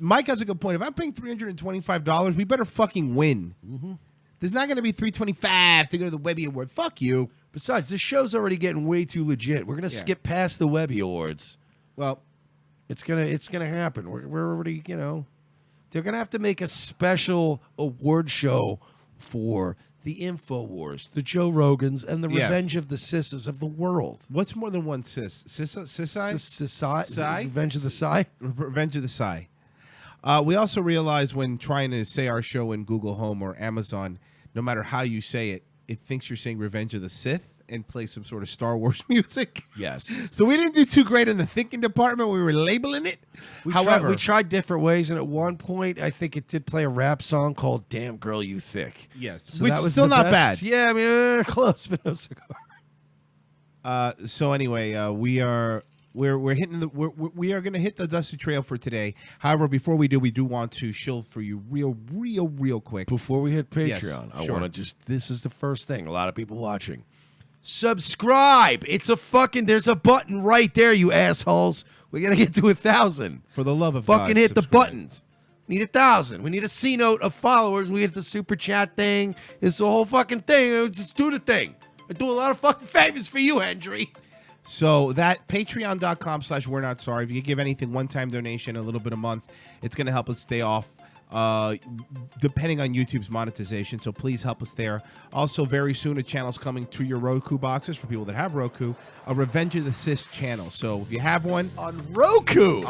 Mike has a good point. If I'm paying $325, we better fucking win. Mm-hmm. There's not going to be $325 to go to the Webby Award. Fuck you. Besides, this show's already getting way too legit. We're gonna skip past the Webby Awards. Well, it's gonna happen. We're already, they're gonna have to make a special award show for the InfoWars, the Joe Rogans, and the Revenge of the Sisses of the world. What's more than one sis? Sisai? Revenge of the Psy? Revenge of the Psy. We also realized when trying to say our show in Google Home or Amazon, no matter how you say it, it thinks you're saying Revenge of the Sith and plays some sort of Star Wars music. Yes. So we didn't do too great in the thinking department. We were labeling it. However, we tried different ways, and at one point, I think it did play a rap song called "Damn Girl You Thick." Yes, so which that was still the not best. bad. Yeah, I mean, close, but no cigar. So anyway, we're going to hit the dusty trail for today. However, before we do want to shill for you real quick. Before we hit Patreon, Yes, I sure. want to this is the first thing. A lot of people watching. Subscribe. There's a button right there, you assholes. We got to get to 1,000. For the love of fucking God, hit the subscribe. buttons. We need 1,000. We need a C note of followers. We get the super chat thing. It's the whole fucking thing. Just do the thing. I do a lot of fucking favors for you, Hendry. So that patreon.com/we're not sorry. If you give anything, one-time donation, a little bit a month, it's going to help us stay off, depending on YouTube's monetization. So please help us there. Also, very soon, a channel's coming to your Roku boxes for people that have Roku, a Revenge of the Sith channel. So if you have one on Roku,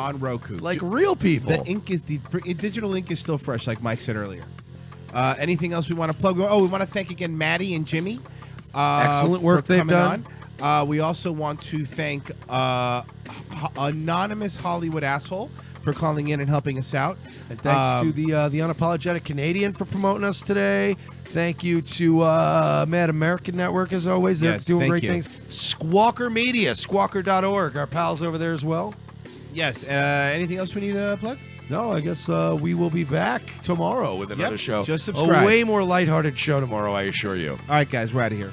like real people, the ink is the digital ink is still fresh, like Mike said earlier. Anything else we want to plug? Oh, we want to thank again Maddie and Jimmy. Excellent work for they've coming done. We also want to thank Anonymous Hollywood Asshole for calling in and helping us out. And thanks to the Unapologetic Canadian for promoting us today. Thank you to Mad American Network, as always. They're doing great things. Squawker Media, squawker.org. Our pals over there as well. Yes. Anything else we need to plug? No, I guess we will be back tomorrow with another show. Just subscribe. A way more lighthearted show tomorrow, I assure you. All right, guys, we're out of here.